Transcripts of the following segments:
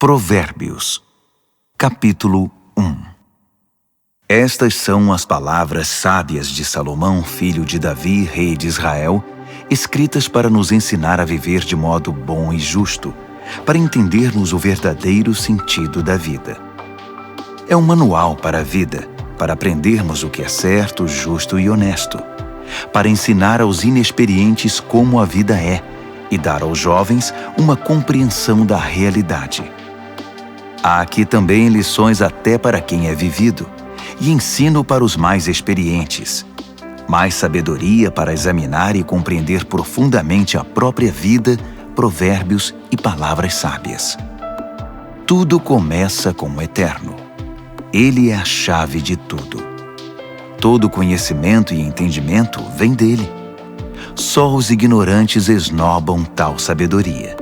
Provérbios, capítulo 1. Estas são as palavras sábias de Salomão, filho de Davi, rei de Israel, escritas para nos ensinar a viver de modo bom e justo, para entendermos o verdadeiro sentido da vida. É um manual para a vida, para aprendermos o que é certo, justo e honesto, para ensinar aos inexperientes como a vida é e dar aos jovens uma compreensão da realidade. Há aqui também lições até para quem é vivido, e ensino para os mais experientes. Mais sabedoria para examinar e compreender profundamente a própria vida, provérbios e palavras sábias. Tudo começa com o Eterno. Ele é a chave de tudo. Todo conhecimento e entendimento vem dele. Só os ignorantes esnobam tal sabedoria.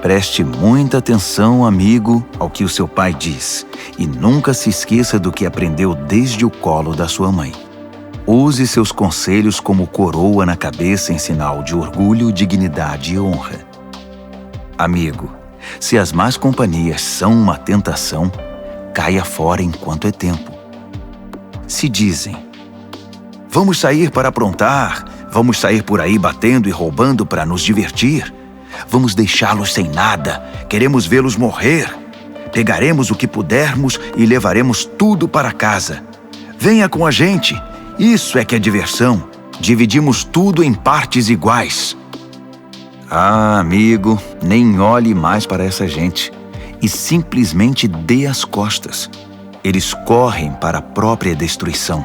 Preste muita atenção, amigo, ao que o seu pai diz, e nunca se esqueça do que aprendeu desde o colo da sua mãe. Use seus conselhos como coroa na cabeça em sinal de orgulho, dignidade e honra. Amigo, se as más companhias são uma tentação, caia fora enquanto é tempo. Se dizem: vamos sair para aprontar, vamos sair por aí batendo e roubando para nos divertir, vamos deixá-los sem nada, queremos vê-los morrer. Pegaremos o que pudermos e levaremos tudo para casa. Venha com a gente, isso é que é diversão. Dividimos tudo em partes iguais. Ah, amigo, nem olhe mais para essa gente e simplesmente dê as costas. Eles correm para a própria destruição,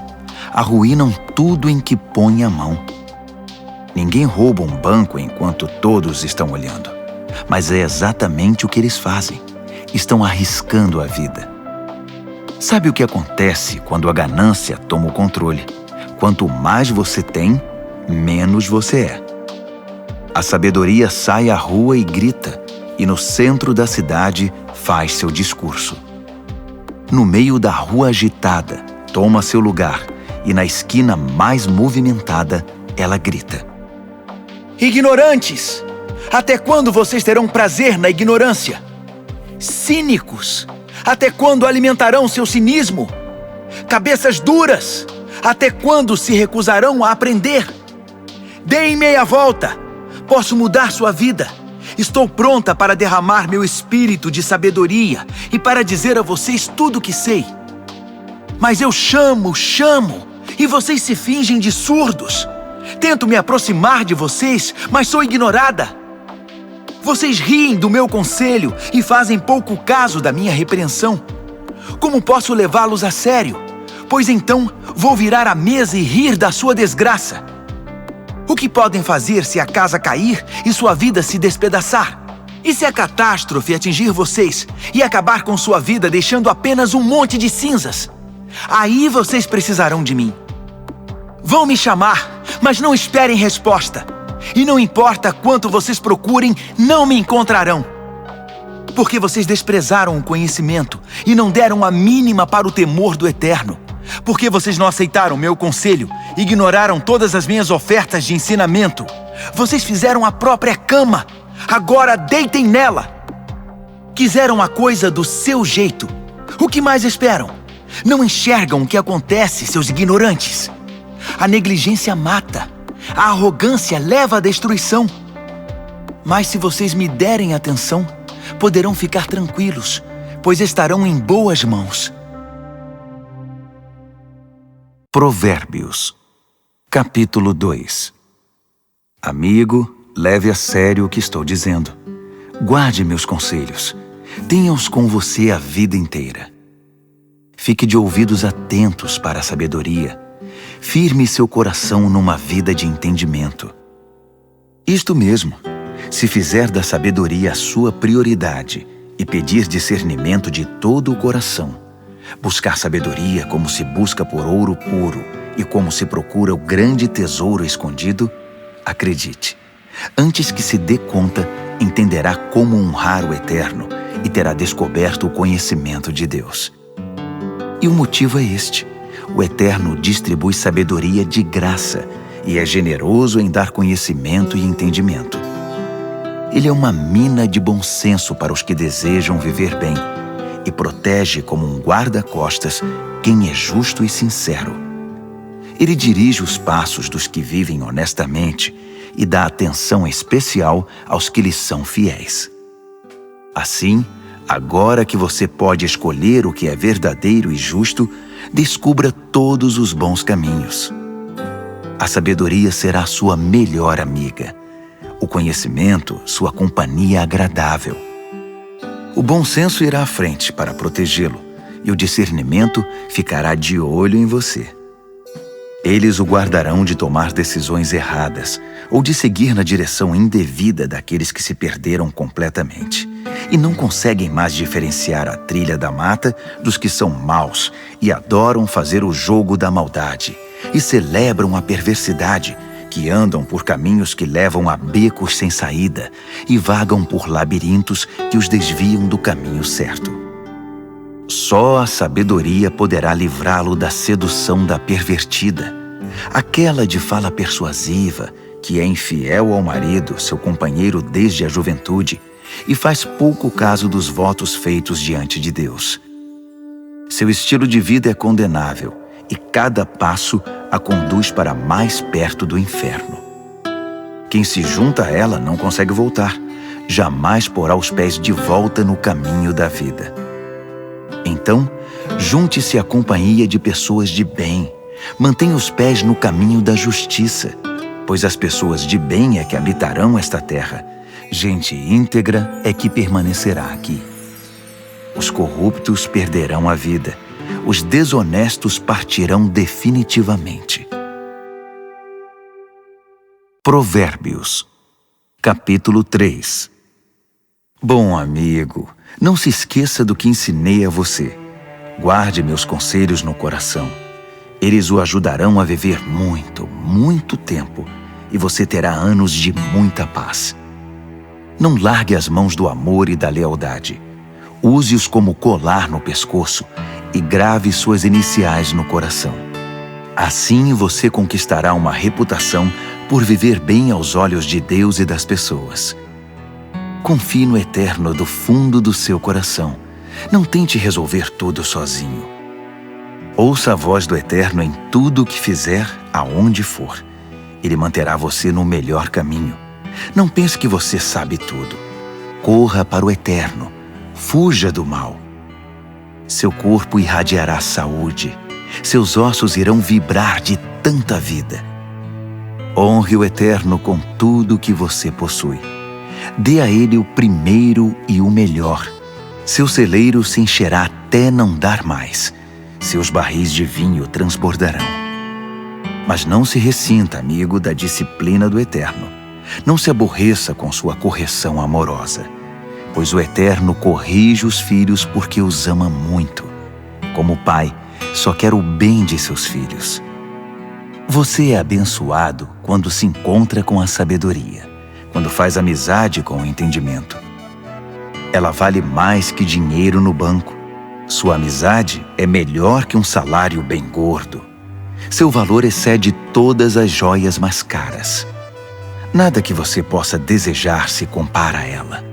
arruinam tudo em que põem a mão. Ninguém rouba um banco enquanto todos estão olhando, mas é exatamente o que eles fazem. Estão arriscando a vida. Sabe o que acontece quando a ganância toma o controle? Quanto mais você tem, menos você é. A sabedoria sai à rua e grita, e no centro da cidade faz seu discurso. No meio da rua agitada, toma seu lugar, e na esquina mais movimentada, ela grita: ignorantes! Até quando vocês terão prazer na ignorância? Cínicos! Até quando alimentarão seu cinismo? Cabeças duras! Até quando se recusarão a aprender? Deem meia volta! Posso mudar sua vida! Estou pronta para derramar meu espírito de sabedoria e para dizer a vocês tudo o que sei. Mas eu chamo, e vocês se fingem de surdos. Tento me aproximar de vocês, mas sou ignorada. Vocês riem do meu conselho e fazem pouco caso da minha repreensão. Como posso levá-los a sério? Pois então vou virar a mesa e rir da sua desgraça. O que podem fazer se a casa cair e sua vida se despedaçar? E se a catástrofe atingir vocês e acabar com sua vida deixando apenas um monte de cinzas? Aí vocês precisarão de mim. Vão me chamar, mas não esperem resposta. E não importa quanto vocês procurem, não me encontrarão. Porque vocês desprezaram o conhecimento e não deram a mínima para o temor do Eterno. Porque vocês não aceitaram meu conselho, ignoraram todas as minhas ofertas de ensinamento. Vocês fizeram a própria cama, agora deitem nela. Quiseram a coisa do seu jeito. O que mais esperam? Não enxergam o que acontece, seus ignorantes. A negligência mata. A arrogância leva à destruição. Mas se vocês me derem atenção, poderão ficar tranquilos, pois estarão em boas mãos. Provérbios, capítulo 2. Amigo, leve a sério o que estou dizendo. Guarde meus conselhos. Tenha-os com você a vida inteira. Fique de ouvidos atentos para a sabedoria. Firme seu coração numa vida de entendimento. Isto mesmo, se fizer da sabedoria a sua prioridade e pedir discernimento de todo o coração, buscar sabedoria como se busca por ouro puro e como se procura o grande tesouro escondido, acredite, antes que se dê conta, entenderá como honrar o Eterno e terá descoberto o conhecimento de Deus. E o motivo é este: o Eterno distribui sabedoria de graça e é generoso em dar conhecimento e entendimento. Ele é uma mina de bom senso para os que desejam viver bem e protege como um guarda-costas quem é justo e sincero. Ele dirige os passos dos que vivem honestamente e dá atenção especial aos que lhes são fiéis. Assim, agora que você pode escolher o que é verdadeiro e justo, descubra todos os bons caminhos. A sabedoria será sua melhor amiga. O conhecimento, sua companhia agradável. O bom senso irá à frente para protegê-lo, e o discernimento ficará de olho em você. Eles o guardarão de tomar decisões erradas ou de seguir na direção indevida daqueles que se perderam completamente e não conseguem mais diferenciar a trilha da mata dos que são maus e adoram fazer o jogo da maldade e celebram a perversidade, que andam por caminhos que levam a becos sem saída e vagam por labirintos que os desviam do caminho certo. Só a sabedoria poderá livrá-lo da sedução da pervertida, aquela de fala persuasiva, que é infiel ao marido, seu companheiro desde a juventude, e faz pouco caso dos votos feitos diante de Deus. Seu estilo de vida é condenável, e cada passo a conduz para mais perto do inferno. Quem se junta a ela não consegue voltar, jamais porá os pés de volta no caminho da vida. Então, junte-se à companhia de pessoas de bem, mantenha os pés no caminho da justiça, pois as pessoas de bem é que habitarão esta terra, gente íntegra é que permanecerá aqui. Os corruptos perderão a vida, os desonestos partirão definitivamente. Provérbios, capítulo 3. Bom amigo, não se esqueça do que ensinei a você. Guarde meus conselhos no coração. Eles o ajudarão a viver muito, muito tempo, e você terá anos de muita paz. Não largue as mãos do amor e da lealdade. Use-os como colar no pescoço e grave suas iniciais no coração. Assim você conquistará uma reputação por viver bem aos olhos de Deus e das pessoas. Confie no Eterno do fundo do seu coração. Não tente resolver tudo sozinho. Ouça a voz do Eterno em tudo o que fizer, aonde for. Ele manterá você no melhor caminho. Não pense que você sabe tudo. Corra para o Eterno. Fuja do mal. Seu corpo irradiará saúde. Seus ossos irão vibrar de tanta vida. Honre o Eterno com tudo o que você possui. Dê a Ele o primeiro e o melhor. Seu celeiro se encherá até não dar mais. Seus barris de vinho transbordarão. Mas não se ressinta, amigo, da disciplina do Eterno. Não se aborreça com sua correção amorosa, pois o Eterno corrige os filhos porque os ama muito. Como pai, só quer o bem de seus filhos. Você é abençoado quando se encontra com a sabedoria, quando faz amizade com o entendimento. Ela vale mais que dinheiro no banco. Sua amizade é melhor que um salário bem gordo. Seu valor excede todas as joias mais caras. Nada que você possa desejar se compara a ela.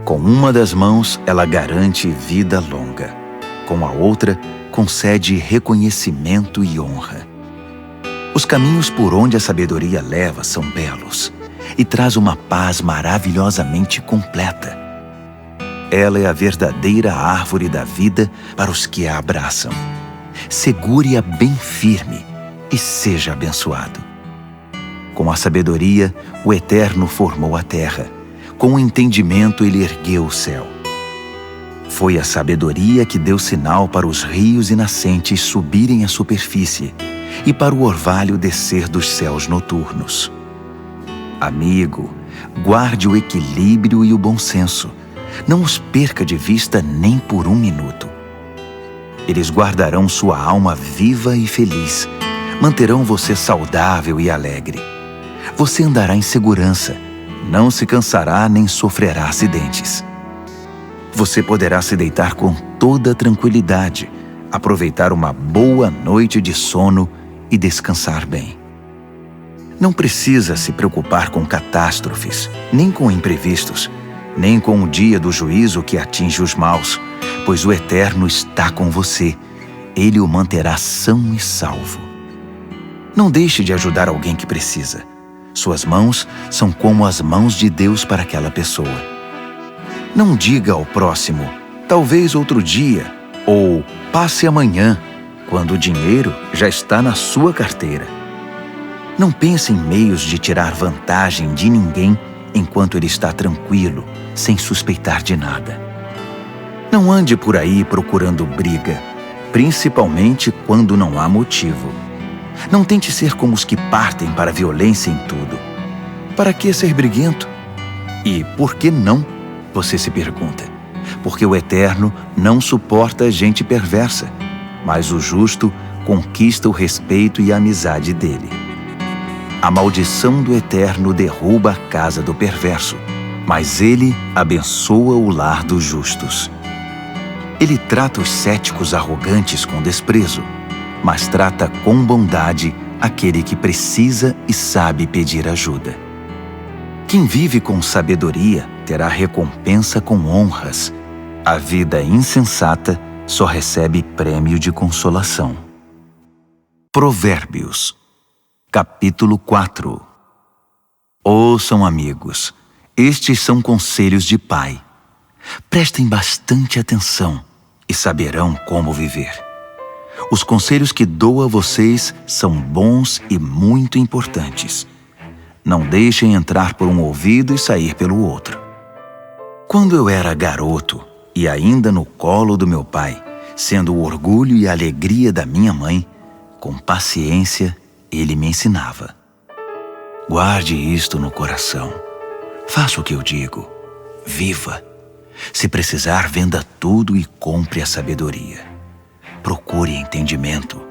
Com uma das mãos, ela garante vida longa. Com a outra, concede reconhecimento e honra. Os caminhos por onde a sabedoria leva são belos e traz uma paz maravilhosamente completa. Ela é a verdadeira árvore da vida para os que a abraçam. Segure-a bem firme e seja abençoado. Com a sabedoria, o Eterno formou a terra. Com o entendimento, ele ergueu o céu. Foi a sabedoria que deu sinal para os rios e nascentes subirem à superfície e para o orvalho descer dos céus noturnos. Amigo, guarde o equilíbrio e o bom senso. Não os perca de vista nem por um minuto. Eles guardarão sua alma viva e feliz. Manterão você saudável e alegre. Você andará em segurança. Não se cansará nem sofrerá acidentes. Você poderá se deitar com toda tranquilidade, aproveitar uma boa noite de sono e descansar bem. Não precisa se preocupar com catástrofes, nem com imprevistos, nem com o dia do juízo que atinge os maus, pois o Eterno está com você. Ele o manterá são e salvo. Não deixe de ajudar alguém que precisa. Suas mãos são como as mãos de Deus para aquela pessoa. Não diga ao próximo, talvez outro dia, ou passe amanhã, quando o dinheiro já está na sua carteira. Não pense em meios de tirar vantagem de ninguém enquanto ele está tranquilo, sem suspeitar de nada. Não ande por aí procurando briga, principalmente quando não há motivo. Não tente ser como os que partem para a violência em tudo. Para que ser briguento? E por que não? Você se pergunta. Porque o Eterno não suporta gente perversa, mas o justo conquista o respeito e a amizade dele. A maldição do Eterno derruba a casa do perverso, mas ele abençoa o lar dos justos. Ele trata os céticos arrogantes com desprezo, mas trata com bondade aquele que precisa e sabe pedir ajuda. Quem vive com sabedoria terá recompensa com honras. A vida insensata só recebe prêmio de consolação. Provérbios, capítulo 4. Ouçam, amigos, estes são conselhos de pai. Prestem bastante atenção e saberão como viver. Os conselhos que dou a vocês são bons e muito importantes. Não deixem entrar por um ouvido e sair pelo outro. Quando eu era garoto e ainda no colo do meu pai, sendo o orgulho e a alegria da minha mãe, com paciência ele me ensinava. Guarde isto no coração. Faça o que eu digo. Viva. Se precisar, venda tudo e compre a sabedoria. Procure entendimento.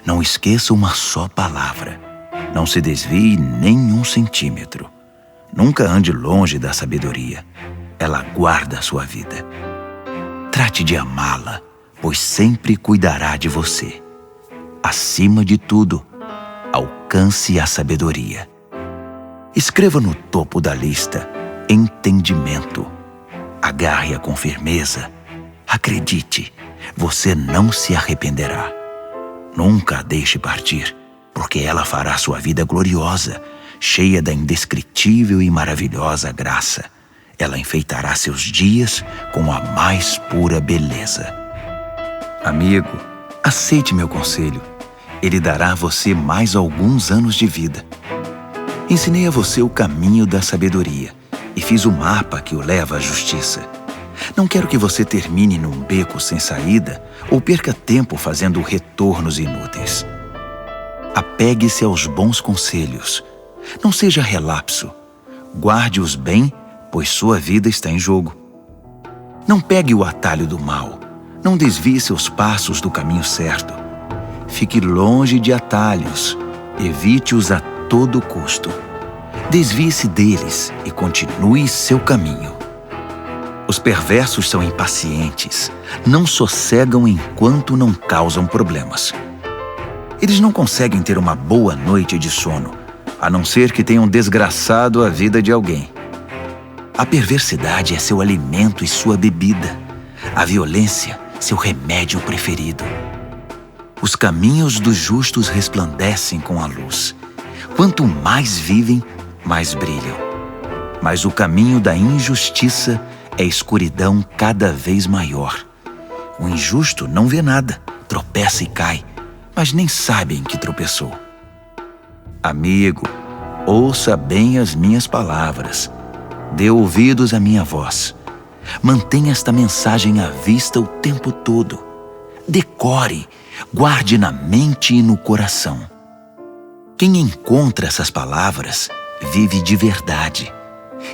Não esqueça uma só palavra. Não se desvie nem um centímetro. Nunca ande longe da sabedoria. Ela guarda a sua vida. Trate de amá-la, pois sempre cuidará de você. Acima de tudo, alcance a sabedoria. Escreva no topo da lista entendimento. Agarre-a com firmeza. Acredite, você não se arrependerá. Nunca a deixe partir, porque ela fará sua vida gloriosa, cheia da indescritível e maravilhosa graça. Ela enfeitará seus dias com a mais pura beleza. Amigo, aceite meu conselho. Ele dará a você mais alguns anos de vida. Ensinei a você o caminho da sabedoria e fiz o mapa que o leva à justiça. Não quero que você termine num beco sem saída ou perca tempo fazendo retornos inúteis. Apegue-se aos bons conselhos. Não seja relapso. Guarde-os bem, pois sua vida está em jogo. Não pegue o atalho do mal. Não desvie seus passos do caminho certo. Fique longe de atalhos. Evite-os a todo custo. Desvie-se deles e continue seu caminho. Os perversos são impacientes. Não sossegam enquanto não causam problemas. Eles não conseguem ter uma boa noite de sono, a não ser que tenham desgraçado a vida de alguém. A perversidade é seu alimento e sua bebida. A violência, seu remédio preferido. Os caminhos dos justos resplandecem com a luz. Quanto mais vivem, mais brilham. Mas o caminho da injustiça é escuridão cada vez maior. O injusto não vê nada, tropeça e cai, mas nem sabe em que tropeçou. Amigo, ouça bem as minhas palavras. Dê ouvidos à minha voz. Mantenha esta mensagem à vista o tempo todo. Decore, guarde na mente e no coração. Quem encontra essas palavras vive de verdade.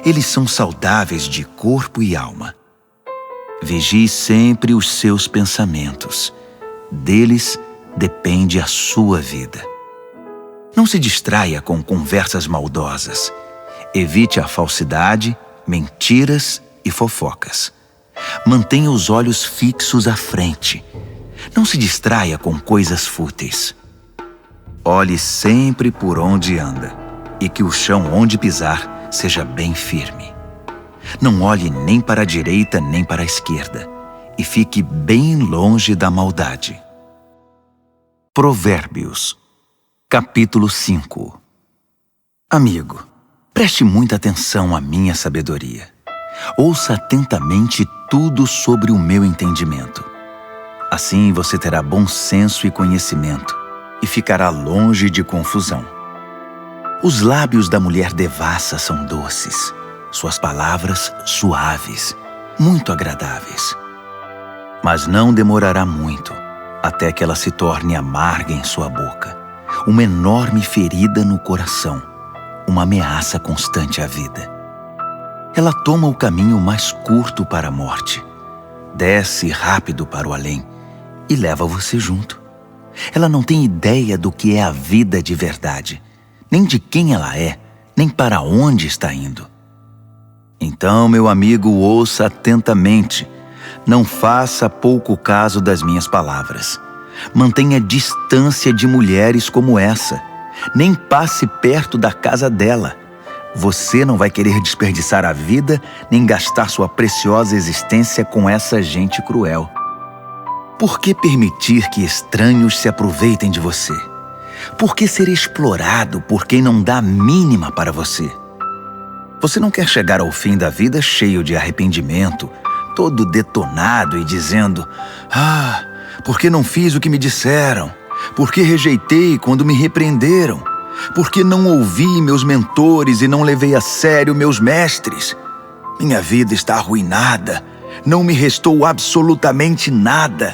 Eles são saudáveis de corpo e alma. Vigie sempre os seus pensamentos. Deles depende a sua vida. Não se distraia com conversas maldosas. Evite a falsidade, mentiras e fofocas. Mantenha os olhos fixos à frente. Não se distraia com coisas fúteis. Olhe sempre por onde anda. e que o chão onde pisar seja bem firme. Não olhe nem para a direita nem para a esquerda, e fique bem longe da maldade. Provérbios, capítulo 5. Amigo, preste muita atenção à minha sabedoria. Ouça atentamente tudo sobre o meu entendimento. Assim você terá bom senso e conhecimento, e ficará longe de confusão. Os lábios da mulher devassa são doces, suas palavras suaves, muito agradáveis. Mas não demorará muito, até que ela se torne amarga em sua boca, uma enorme ferida no coração, uma ameaça constante à vida. Ela toma o caminho mais curto para a morte, desce rápido para o além e leva você junto. Ela não tem ideia do que é a vida de verdade, nem de quem ela é, nem para onde está indo. Então, meu amigo, ouça atentamente. Não faça pouco caso das minhas palavras. Mantenha distância de mulheres como essa. Nem passe perto da casa dela. Você não vai querer desperdiçar a vida, nem gastar sua preciosa existência com essa gente cruel. Por que permitir que estranhos se aproveitem de você? Por que ser explorado por quem não dá a mínima para você? Você não quer chegar ao fim da vida cheio de arrependimento, todo detonado e dizendo: "Ah, por que não fiz o que me disseram? Por que rejeitei quando me repreenderam? Por que não ouvi meus mentores e não levei a sério meus mestres? Minha vida está arruinada. Não me restou absolutamente nada."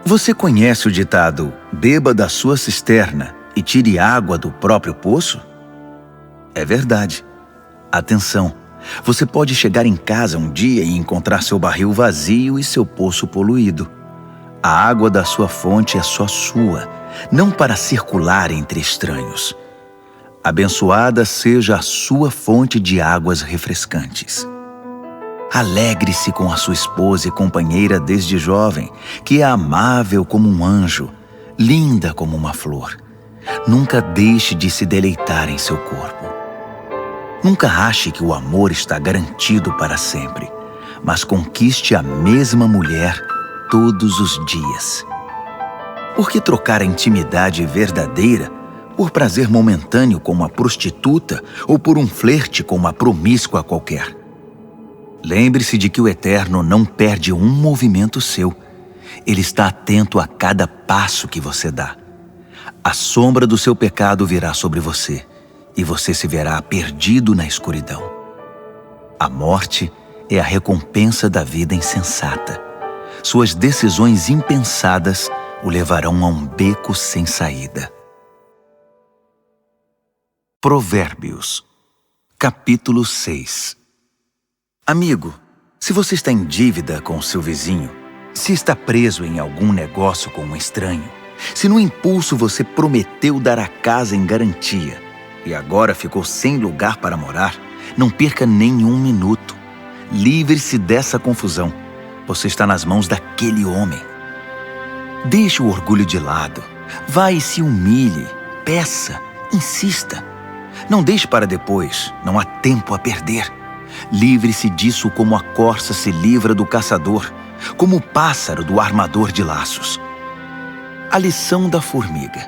Você conhece o ditado: "Beba da sua cisterna e tire água do próprio poço"? É verdade. Atenção, você pode chegar em casa um dia e encontrar seu barril vazio e seu poço poluído. A água da sua fonte é só sua, não para circular entre estranhos. Abençoada seja a sua fonte de águas refrescantes. Alegre-se com a sua esposa e companheira desde jovem, que é amável como um anjo, linda como uma flor. Nunca deixe de se deleitar em seu corpo. Nunca ache que o amor está garantido para sempre, mas conquiste a mesma mulher todos os dias. Por que trocar a intimidade verdadeira por prazer momentâneo com uma prostituta ou por um flerte com uma promíscua qualquer? Lembre-se de que o Eterno não perde um movimento seu. Ele está atento a cada passo que você dá. A sombra do seu pecado virá sobre você, e você se verá perdido na escuridão. A morte é a recompensa da vida insensata. Suas decisões impensadas o levarão a um beco sem saída. Provérbios, capítulo 6. Amigo, se você está em dívida com seu vizinho, se está preso em algum negócio com um estranho, se no impulso você prometeu dar a casa em garantia, e agora ficou sem lugar para morar, não perca nenhum minuto. Livre-se dessa confusão. Você está nas mãos daquele homem. Deixe o orgulho de lado. Vá e se humilhe. Peça. Insista. Não deixe para depois. Não há tempo a perder. Livre-se disso como a corça se livra do caçador, como o pássaro do armador de laços. A lição da formiga.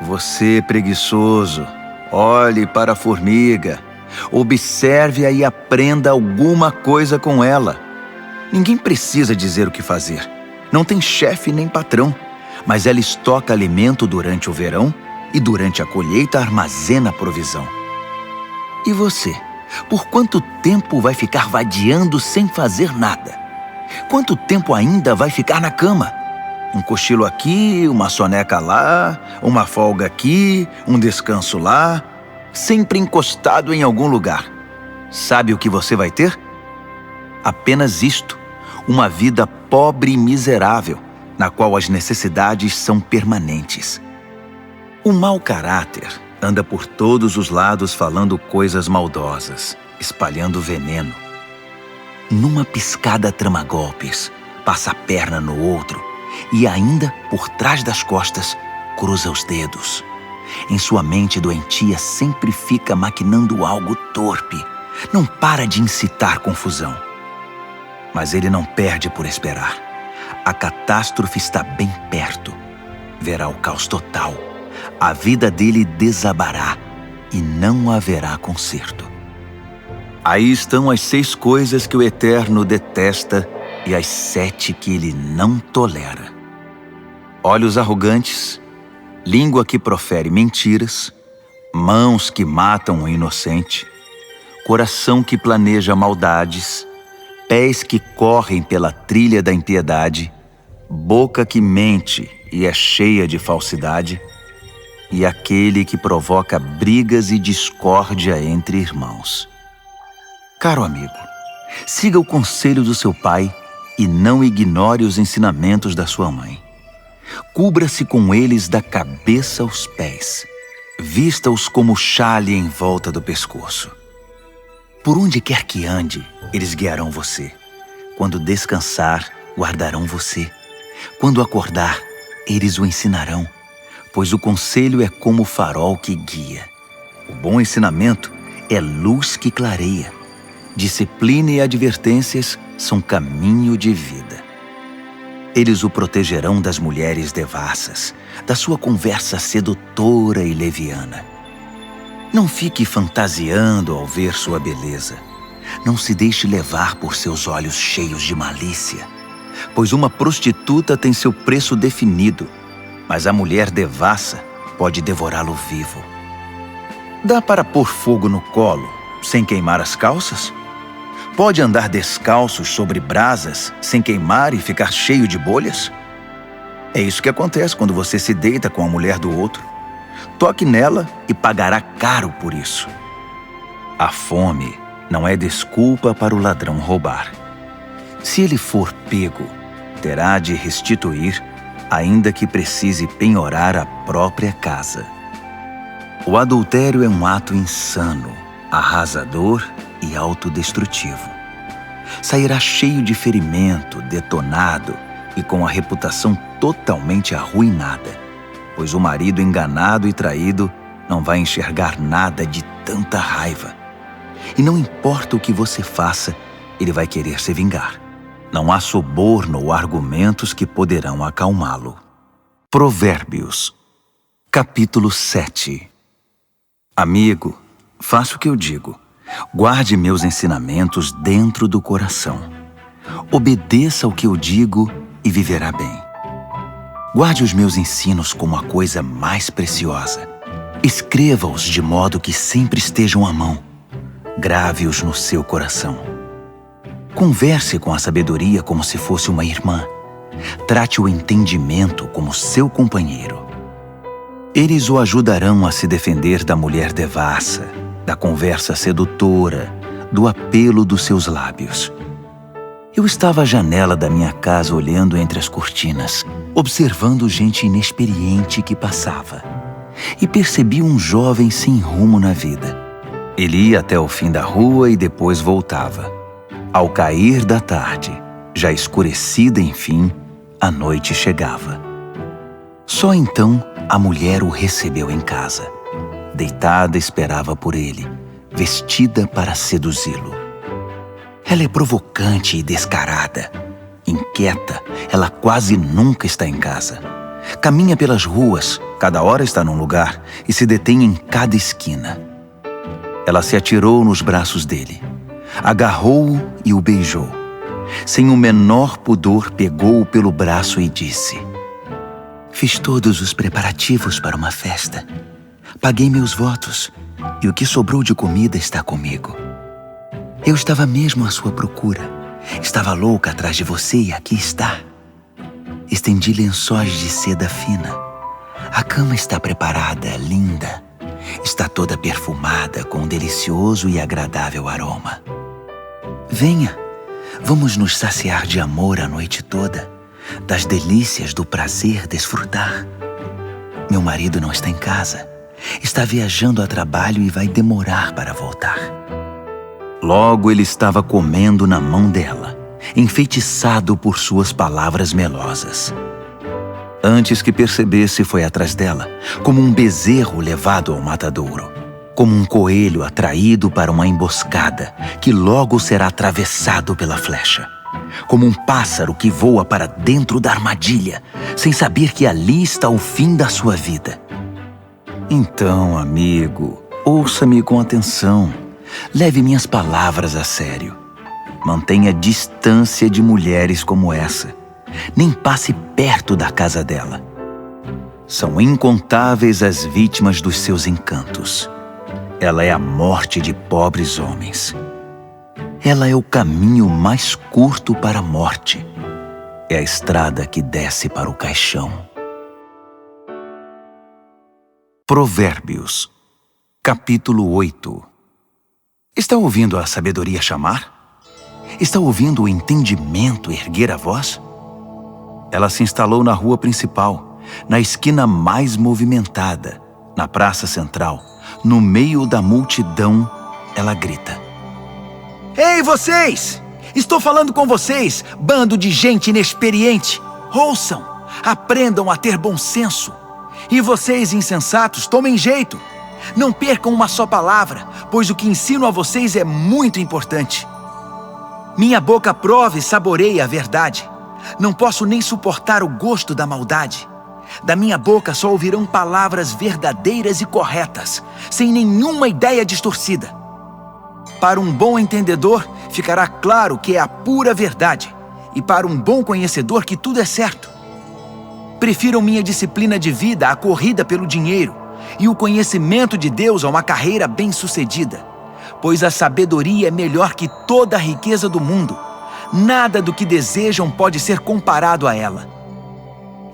Você, preguiçoso, olhe para a formiga, observe-a e aprenda alguma coisa com ela. Ninguém precisa dizer o que fazer. Não tem chefe nem patrão, mas ela estoca alimento durante o verão e durante a colheita armazena provisão. E você, por quanto tempo vai ficar vadiando sem fazer nada? Quanto tempo ainda vai ficar na cama? Um cochilo aqui, uma soneca lá, uma folga aqui, um descanso lá, sempre encostado em algum lugar. Sabe o que você vai ter? Apenas isto, uma vida pobre e miserável, na qual as necessidades são permanentes. O mau caráter anda por todos os lados falando coisas maldosas, espalhando veneno. Numa piscada trama golpes, passa a perna no outro, e ainda, por trás das costas, cruza os dedos. Em sua mente doentia sempre fica maquinando algo torpe. Não para de incitar confusão. Mas ele não perde por esperar. A catástrofe está bem perto. Verá o caos total. A vida dele desabará e não haverá conserto. Aí estão as 6 coisas que o Eterno detesta e as 7 que ele não tolera: olhos arrogantes, língua que profere mentiras, mãos que matam o inocente, coração que planeja maldades, pés que correm pela trilha da impiedade, boca que mente e é cheia de falsidade, e aquele que provoca brigas e discórdia entre irmãos. Caro amigo, siga o conselho do seu pai e não ignore os ensinamentos da sua mãe. Cubra-se com eles da cabeça aos pés. Vista-os como xale em volta do pescoço. Por onde quer que ande, eles guiarão você. Quando descansar, guardarão você. Quando acordar, eles o ensinarão, pois o conselho é como o farol que guia. O bom ensinamento é luz que clareia. Disciplina e advertências são caminho de vida. Eles o protegerão das mulheres devassas, da sua conversa sedutora e leviana. Não fique fantasiando ao ver sua beleza. Não se deixe levar por seus olhos cheios de malícia, pois uma prostituta tem seu preço definido, mas a mulher devassa pode devorá-lo vivo. Dá para pôr fogo no colo sem queimar as calças? Pode andar descalços sobre brasas sem queimar e ficar cheio de bolhas? É isso que acontece quando você se deita com a mulher do outro. Toque nela e pagará caro por isso. A fome não é desculpa para o ladrão roubar. Se ele for pego, terá de restituir, ainda que precise penhorar a própria casa. O adultério é um ato insano, arrasador e autodestrutivo. Sairá cheio de ferimento, detonado e com a reputação totalmente arruinada, pois o marido enganado e traído não vai enxergar nada de tanta raiva. E não importa o que você faça, ele vai querer se vingar. Não há suborno ou argumentos que poderão acalmá-lo. Provérbios, capítulo 7. Amigo, faça o que eu digo. Guarde meus ensinamentos dentro do coração. Obedeça ao que eu digo e viverá bem. Guarde os meus ensinos como a coisa mais preciosa. Escreva-os de modo que sempre estejam à mão. Grave-os no seu coração. Converse com a sabedoria como se fosse uma irmã. Trate o entendimento como seu companheiro. Eles o ajudarão a se defender da mulher devassa, da conversa sedutora, do apelo dos seus lábios. Eu estava à janela da minha casa olhando entre as cortinas, observando gente inexperiente que passava. E percebi um jovem sem rumo na vida. Ele ia até o fim da rua e depois voltava. Ao cair da tarde, já escurecida enfim, a noite chegava. Só então a mulher o recebeu em casa. Deitada esperava por ele, vestida para seduzi-lo. Ela é provocante e descarada. Inquieta, ela quase nunca está em casa. Caminha pelas ruas, cada hora está num lugar e se detém em cada esquina. Ela se atirou nos braços dele, agarrou-o e o beijou. Sem o menor pudor, pegou-o pelo braço e disse: "Fiz todos os preparativos para uma festa. Paguei meus votos e o que sobrou de comida está comigo. Eu estava mesmo à sua procura. Estava louca atrás de você e aqui está. Estendi lençóis de seda fina. A cama está preparada, linda. Está toda perfumada com um delicioso e agradável aroma. Venha, vamos nos saciar de amor a noite toda, das delícias do prazer desfrutar. Meu marido não está em casa. Está viajando a trabalho e vai demorar para voltar." Logo ele estava comendo na mão dela, enfeitiçado por suas palavras melosas. Antes que percebesse, foi atrás dela, como um bezerro levado ao matadouro, como um coelho atraído para uma emboscada, que logo será atravessado pela flecha, como um pássaro que voa para dentro da armadilha, sem saber que ali está o fim da sua vida. Então, amigo, ouça-me com atenção. Leve minhas palavras a sério. Mantenha distância de mulheres como essa. Nem passe perto da casa dela. São incontáveis as vítimas dos seus encantos. Ela é a morte de pobres homens. Ela é o caminho mais curto para a morte. É a estrada que desce para o caixão. Provérbios, capítulo 8. Está ouvindo a sabedoria chamar? Está ouvindo o entendimento erguer a voz? Ela se instalou na rua principal, na esquina mais movimentada, na praça central, no meio da multidão, ela grita: Ei, vocês! Estou falando com vocês, bando de gente inexperiente! Ouçam! Aprendam a ter bom senso! E vocês, insensatos, tomem jeito! Não percam uma só palavra, pois o que ensino a vocês é muito importante. Minha boca prova e saboreia a verdade. Não posso nem suportar o gosto da maldade. Da minha boca só ouvirão palavras verdadeiras e corretas, sem nenhuma ideia distorcida. Para um bom entendedor, ficará claro que é a pura verdade, e para um bom conhecedor que tudo é certo. Prefiram minha disciplina de vida à corrida pelo dinheiro, e o conhecimento de Deus a uma carreira bem-sucedida, pois a sabedoria é melhor que toda a riqueza do mundo. Nada do que desejam pode ser comparado a ela.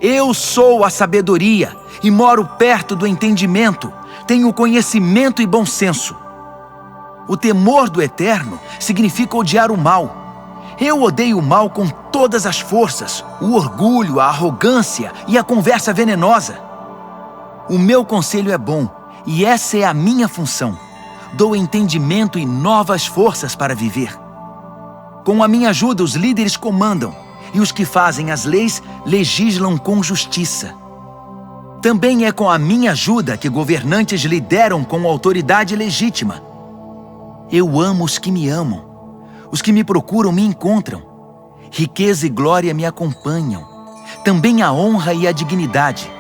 Eu sou a sabedoria e moro perto do entendimento. Tenho conhecimento e bom senso. O temor do Eterno significa odiar o mal. Eu odeio o mal com todas as forças, o orgulho, a arrogância e a conversa venenosa. O meu conselho é bom e essa é a minha função. Dou entendimento e novas forças para viver. Com a minha ajuda, os líderes comandam, e os que fazem as leis legislam com justiça. Também é com a minha ajuda que governantes lideram com autoridade legítima. Eu amo os que me amam. Os que me procuram me encontram. Riqueza e glória me acompanham. Também a honra e a dignidade.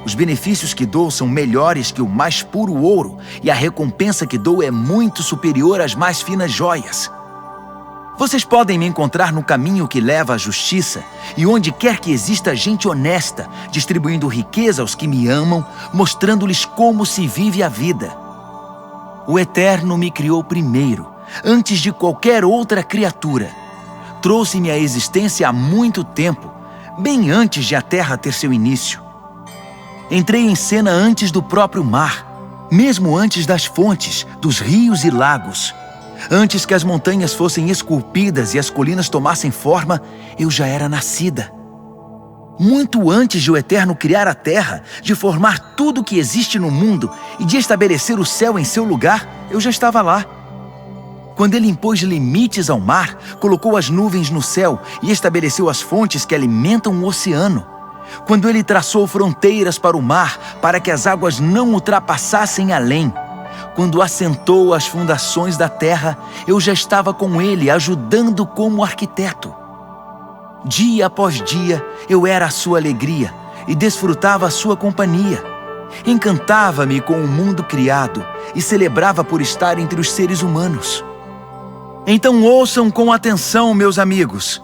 Os benefícios que dou são melhores que o mais puro ouro, e a recompensa que dou é muito superior às mais finas joias. Vocês podem me encontrar no caminho que leva à justiça e onde quer que exista gente honesta, distribuindo riqueza aos que me amam, mostrando-lhes como se vive a vida. O Eterno me criou primeiro, antes de qualquer outra criatura. Trouxe-me à existência há muito tempo, bem antes de a terra ter seu início. Entrei em cena antes do próprio mar, mesmo antes das fontes, dos rios e lagos. Antes que as montanhas fossem esculpidas e as colinas tomassem forma, eu já era nascida. Muito antes de o Eterno criar a terra, de formar tudo o que existe no mundo e de estabelecer o céu em seu lugar, eu já estava lá. Quando ele impôs limites ao mar, colocou as nuvens no céu e estabeleceu as fontes que alimentam o oceano. Quando ele traçou fronteiras para o mar, para que as águas não ultrapassassem além. Quando assentou as fundações da terra, eu já estava com ele, ajudando como arquiteto. Dia após dia, eu era a sua alegria e desfrutava a sua companhia. Encantava-me com o mundo criado e celebrava por estar entre os seres humanos. Então ouçam com atenção, meus amigos.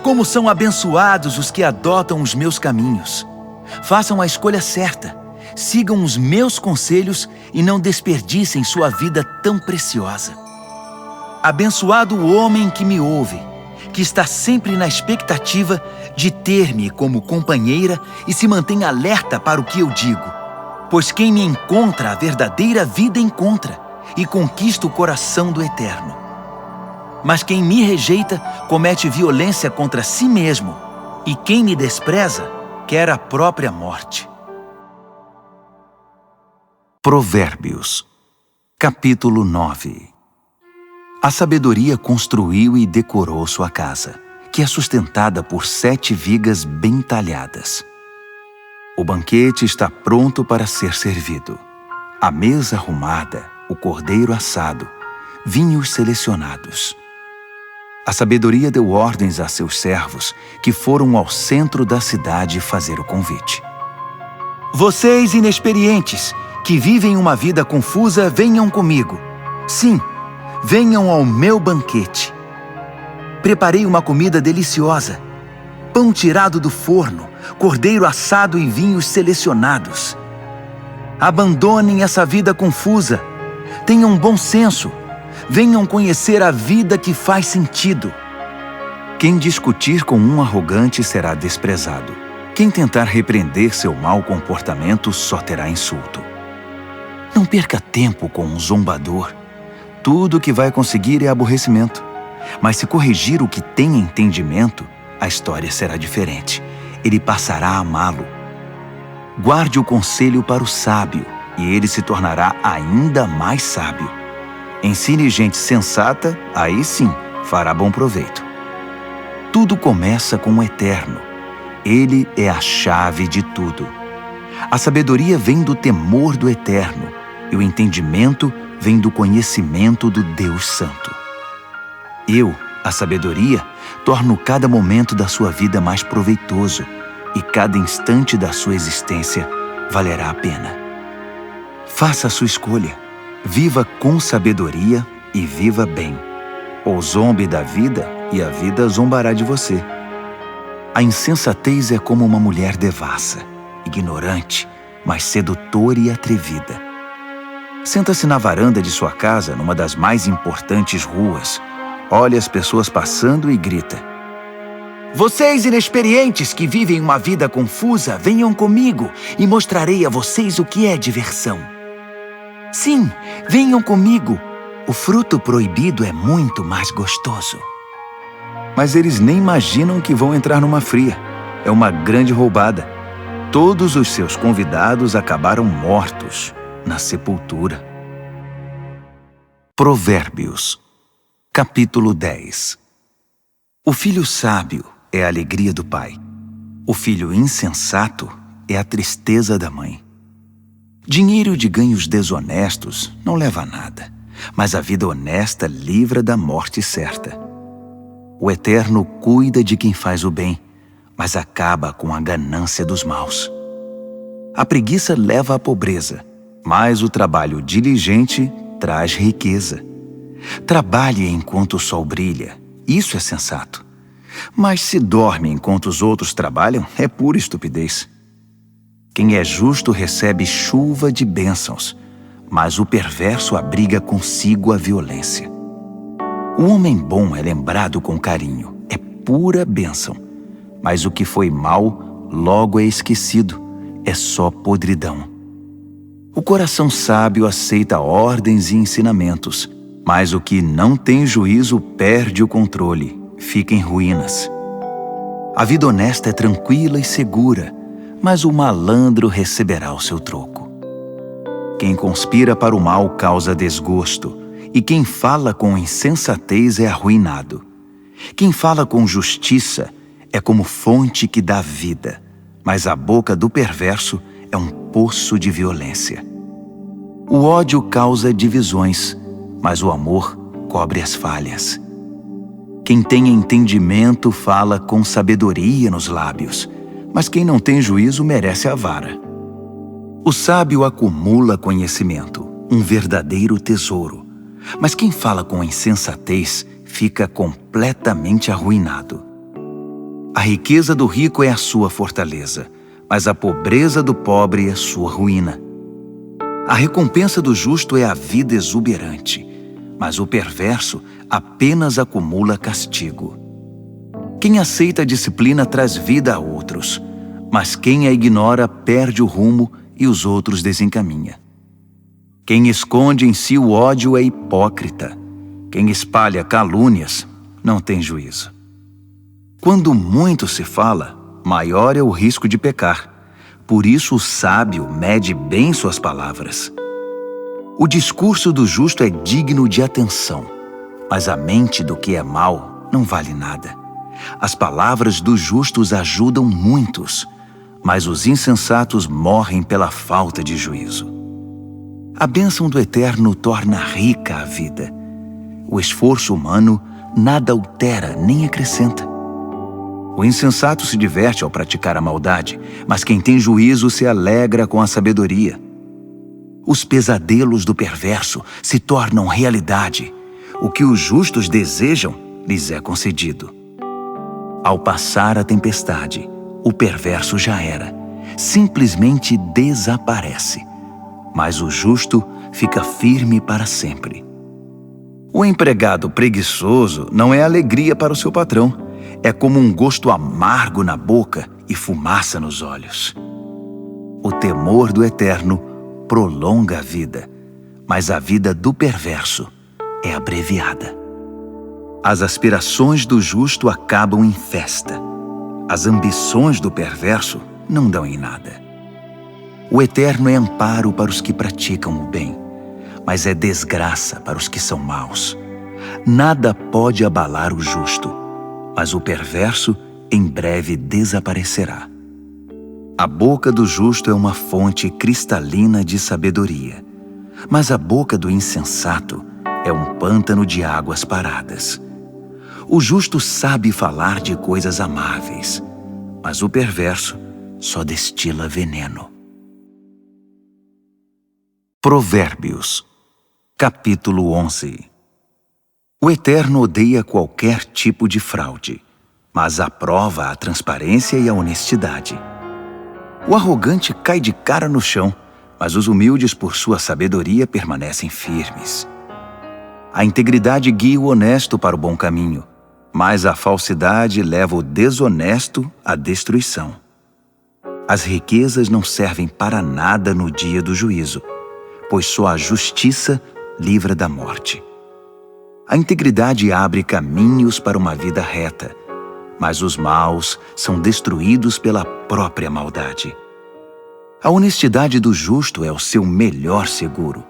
Como são abençoados os que adotam os meus caminhos. Façam a escolha certa. Sigam os meus conselhos e não desperdicem sua vida tão preciosa. Abençoado o homem que me ouve, que está sempre na expectativa de ter-me como companheira e se mantém alerta para o que eu digo. Pois quem me encontra, a verdadeira vida encontra e conquista o coração do Eterno. Mas quem me rejeita comete violência contra si mesmo, e quem me despreza quer a própria morte. Provérbios, capítulo 9. A sabedoria construiu e decorou sua casa, que é sustentada por 7 vigas bem talhadas. O banquete está pronto para ser servido. A mesa arrumada, o cordeiro assado, vinhos selecionados. A sabedoria deu ordens a seus servos, que foram ao centro da cidade fazer o convite. Vocês inexperientes, que vivem uma vida confusa, venham comigo. Sim, venham ao meu banquete. Preparei uma comida deliciosa. Pão tirado do forno, cordeiro assado e vinhos selecionados. Abandonem essa vida confusa. Tenham bom senso. Venham conhecer a vida que faz sentido. Quem discutir com um arrogante será desprezado. Quem tentar repreender seu mau comportamento só terá insulto. Não perca tempo com um zombador. Tudo o que vai conseguir é aborrecimento. Mas se corrigir o que tem entendimento, a história será diferente. Ele passará a amá-lo. Guarde o conselho para o sábio, e ele se tornará ainda mais sábio. Ensine gente sensata, aí sim fará bom proveito. Tudo começa com o Eterno. Ele é a chave de tudo. A sabedoria vem do temor do Eterno, e o entendimento vem do conhecimento do Deus Santo. Eu, a sabedoria, torno cada momento da sua vida mais proveitoso, e cada instante da sua existência valerá a pena. Faça a sua escolha. Viva com sabedoria e viva bem. Ou zombe da vida e a vida zombará de você. A insensatez é como uma mulher devassa, ignorante, mas sedutora e atrevida. Senta-se na varanda de sua casa, numa das mais importantes ruas, olha as pessoas passando e grita: Vocês inexperientes que vivem uma vida confusa, venham comigo e mostrarei a vocês o que é diversão. Sim, venham comigo. O fruto proibido é muito mais gostoso. Mas eles nem imaginam que vão entrar numa fria. É uma grande roubada. Todos os seus convidados acabaram mortos na sepultura. Provérbios, capítulo 10. O filho sábio é a alegria do pai. O filho insensato é a tristeza da mãe. Dinheiro de ganhos desonestos não leva a nada, mas a vida honesta livra da morte certa. O Eterno cuida de quem faz o bem, mas acaba com a ganância dos maus. A preguiça leva à pobreza, mas o trabalho diligente traz riqueza. Trabalhe enquanto o sol brilha, isso é sensato. Mas se dorme enquanto os outros trabalham, é pura estupidez. Quem é justo recebe chuva de bênçãos, mas o perverso abriga consigo a violência. O homem bom é lembrado com carinho, é pura bênção, mas o que foi mal logo é esquecido, é só podridão. O coração sábio aceita ordens e ensinamentos, mas o que não tem juízo perde o controle, fica em ruínas. A vida honesta é tranquila e segura, mas o malandro receberá o seu troco. Quem conspira para o mal causa desgosto, e quem fala com insensatez é arruinado. Quem fala com justiça é como fonte que dá vida, mas a boca do perverso é um poço de violência. O ódio causa divisões, mas o amor cobre as falhas. Quem tem entendimento fala com sabedoria nos lábios, mas quem não tem juízo merece a vara. O sábio acumula conhecimento, um verdadeiro tesouro, mas quem fala com insensatez fica completamente arruinado. A riqueza do rico é a sua fortaleza, mas a pobreza do pobre é sua ruína. A recompensa do justo é a vida exuberante, mas o perverso apenas acumula castigo. Quem aceita a disciplina traz vida a outros, mas quem a ignora perde o rumo e os outros desencaminha. Quem esconde em si o ódio é hipócrita. Quem espalha calúnias não tem juízo. Quando muito se fala, maior é o risco de pecar. Por isso o sábio mede bem suas palavras. O discurso do justo é digno de atenção, mas a mente do que é mau não vale nada. As palavras dos justos ajudam muitos, mas os insensatos morrem pela falta de juízo. A bênção do Eterno torna rica a vida. O esforço humano nada altera nem acrescenta. O insensato se diverte ao praticar a maldade, mas quem tem juízo se alegra com a sabedoria. Os pesadelos do perverso se tornam realidade. O que os justos desejam lhes é concedido. Ao passar a tempestade, o perverso já era, simplesmente desaparece. Mas o justo fica firme para sempre. O empregado preguiçoso não é alegria para o seu patrão. É como um gosto amargo na boca e fumaça nos olhos. O temor do Eterno prolonga a vida, mas a vida do perverso é abreviada. As aspirações do justo acabam em festa. As ambições do perverso não dão em nada. O Eterno é amparo para os que praticam o bem, mas é desgraça para os que são maus. Nada pode abalar o justo, mas o perverso em breve desaparecerá. A boca do justo é uma fonte cristalina de sabedoria, mas a boca do insensato é um pântano de águas paradas. O justo sabe falar de coisas amáveis, mas o perverso só destila veneno. Provérbios, capítulo 11. O Eterno odeia qualquer tipo de fraude, mas aprova a transparência e a honestidade. O arrogante cai de cara no chão, mas os humildes, por sua sabedoria, permanecem firmes. A integridade guia o honesto para o bom caminho, mas a falsidade leva o desonesto à destruição. As riquezas não servem para nada no dia do juízo, pois só a justiça livra da morte. A integridade abre caminhos para uma vida reta, mas os maus são destruídos pela própria maldade. A honestidade do justo é o seu melhor seguro,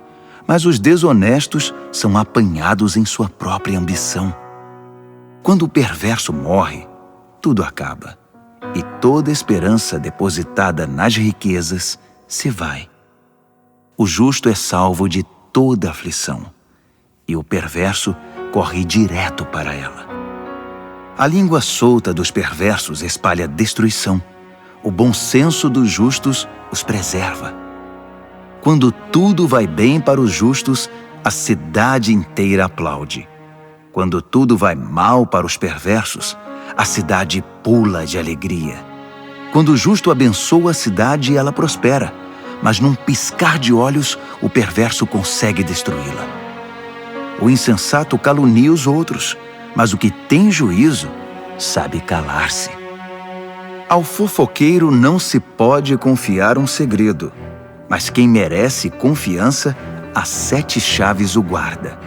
mas os desonestos são apanhados em sua própria ambição. Quando o perverso morre, tudo acaba, e toda esperança depositada nas riquezas se vai. O justo é salvo de toda aflição, e o perverso corre direto para ela. A língua solta dos perversos espalha destruição. O bom senso dos justos os preserva. Quando tudo vai bem para os justos, a cidade inteira aplaude. Quando tudo vai mal para os perversos, a cidade pula de alegria. Quando o justo abençoa a cidade, ela prospera, mas num piscar de olhos, o perverso consegue destruí-la. O insensato calunia os outros, mas o que tem juízo sabe calar-se. Ao fofoqueiro não se pode confiar um segredo, mas quem merece confiança, a 7 chaves o guarda.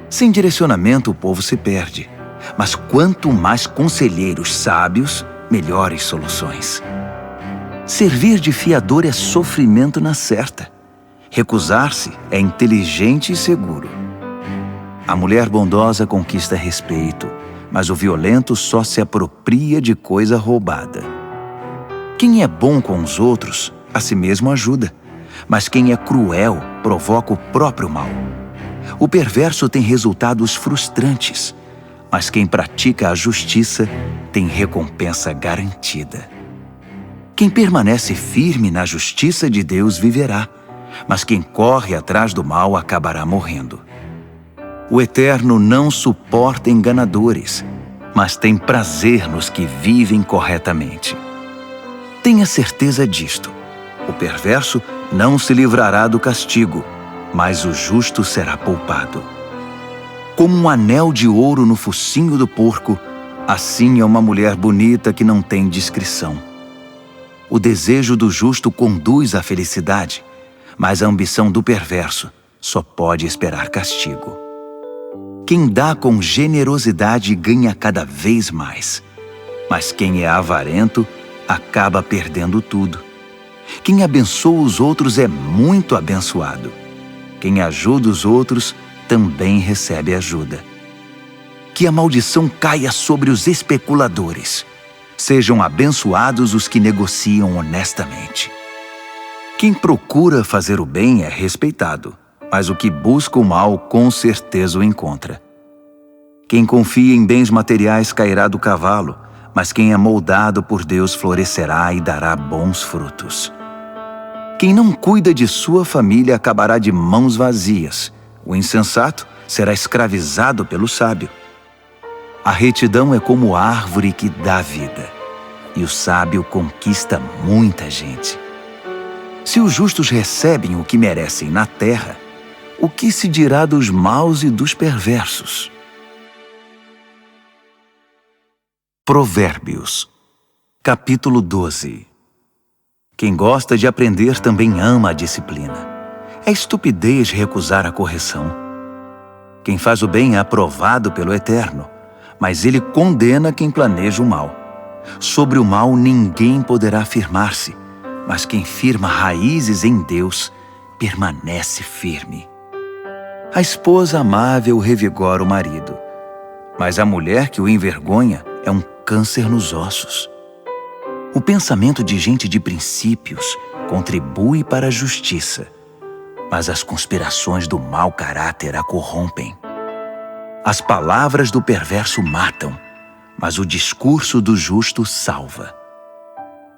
Sem direcionamento o povo se perde, mas quanto mais conselheiros sábios, melhores soluções. Servir de fiador é sofrimento na certa. Recusar-se é inteligente e seguro. A mulher bondosa conquista respeito, mas o violento só se apropria de coisa roubada. Quem é bom com os outros, a si mesmo ajuda, mas quem é cruel provoca o próprio mal. O perverso tem resultados frustrantes, mas quem pratica a justiça tem recompensa garantida. Quem permanece firme na justiça de Deus viverá, mas quem corre atrás do mal acabará morrendo. O Eterno não suporta enganadores, mas tem prazer nos que vivem corretamente. Tenha certeza disto: o perverso não se livrará do castigo, mas o justo será poupado. Como um anel de ouro no focinho do porco, assim é uma mulher bonita que não tem discrição. O desejo do justo conduz à felicidade, mas a ambição do perverso só pode esperar castigo. Quem dá com generosidade ganha cada vez mais, mas quem é avarento acaba perdendo tudo. Quem abençoa os outros é muito abençoado. Quem ajuda os outros também recebe ajuda. Que a maldição caia sobre os especuladores, Sejam abençoados os que negociam honestamente. Quem procura fazer o bem é respeitado, mas o que busca o mal com certeza o encontra. Quem confia em bens materiais cairá do cavalo, mas quem é moldado por Deus florescerá e dará bons frutos. Quem não cuida de sua família acabará de mãos vazias. O insensato será escravizado pelo sábio. A retidão é como árvore que dá vida, e o sábio conquista muita gente. Se os justos recebem o que merecem na terra, o que se dirá dos maus e dos perversos? Provérbios, capítulo 12. Quem gosta de aprender também ama a disciplina. É estupidez recusar a correção. Quem faz o bem é aprovado pelo Eterno, mas ele condena quem planeja o mal. Sobre o mal ninguém poderá afirmar-se, mas quem firma raízes em Deus permanece firme. A esposa amável revigora o marido, mas a mulher que o envergonha é um câncer nos ossos. O pensamento de gente de princípios contribui para a justiça, mas as conspirações do mau caráter a corrompem. As palavras do perverso matam, mas o discurso do justo salva.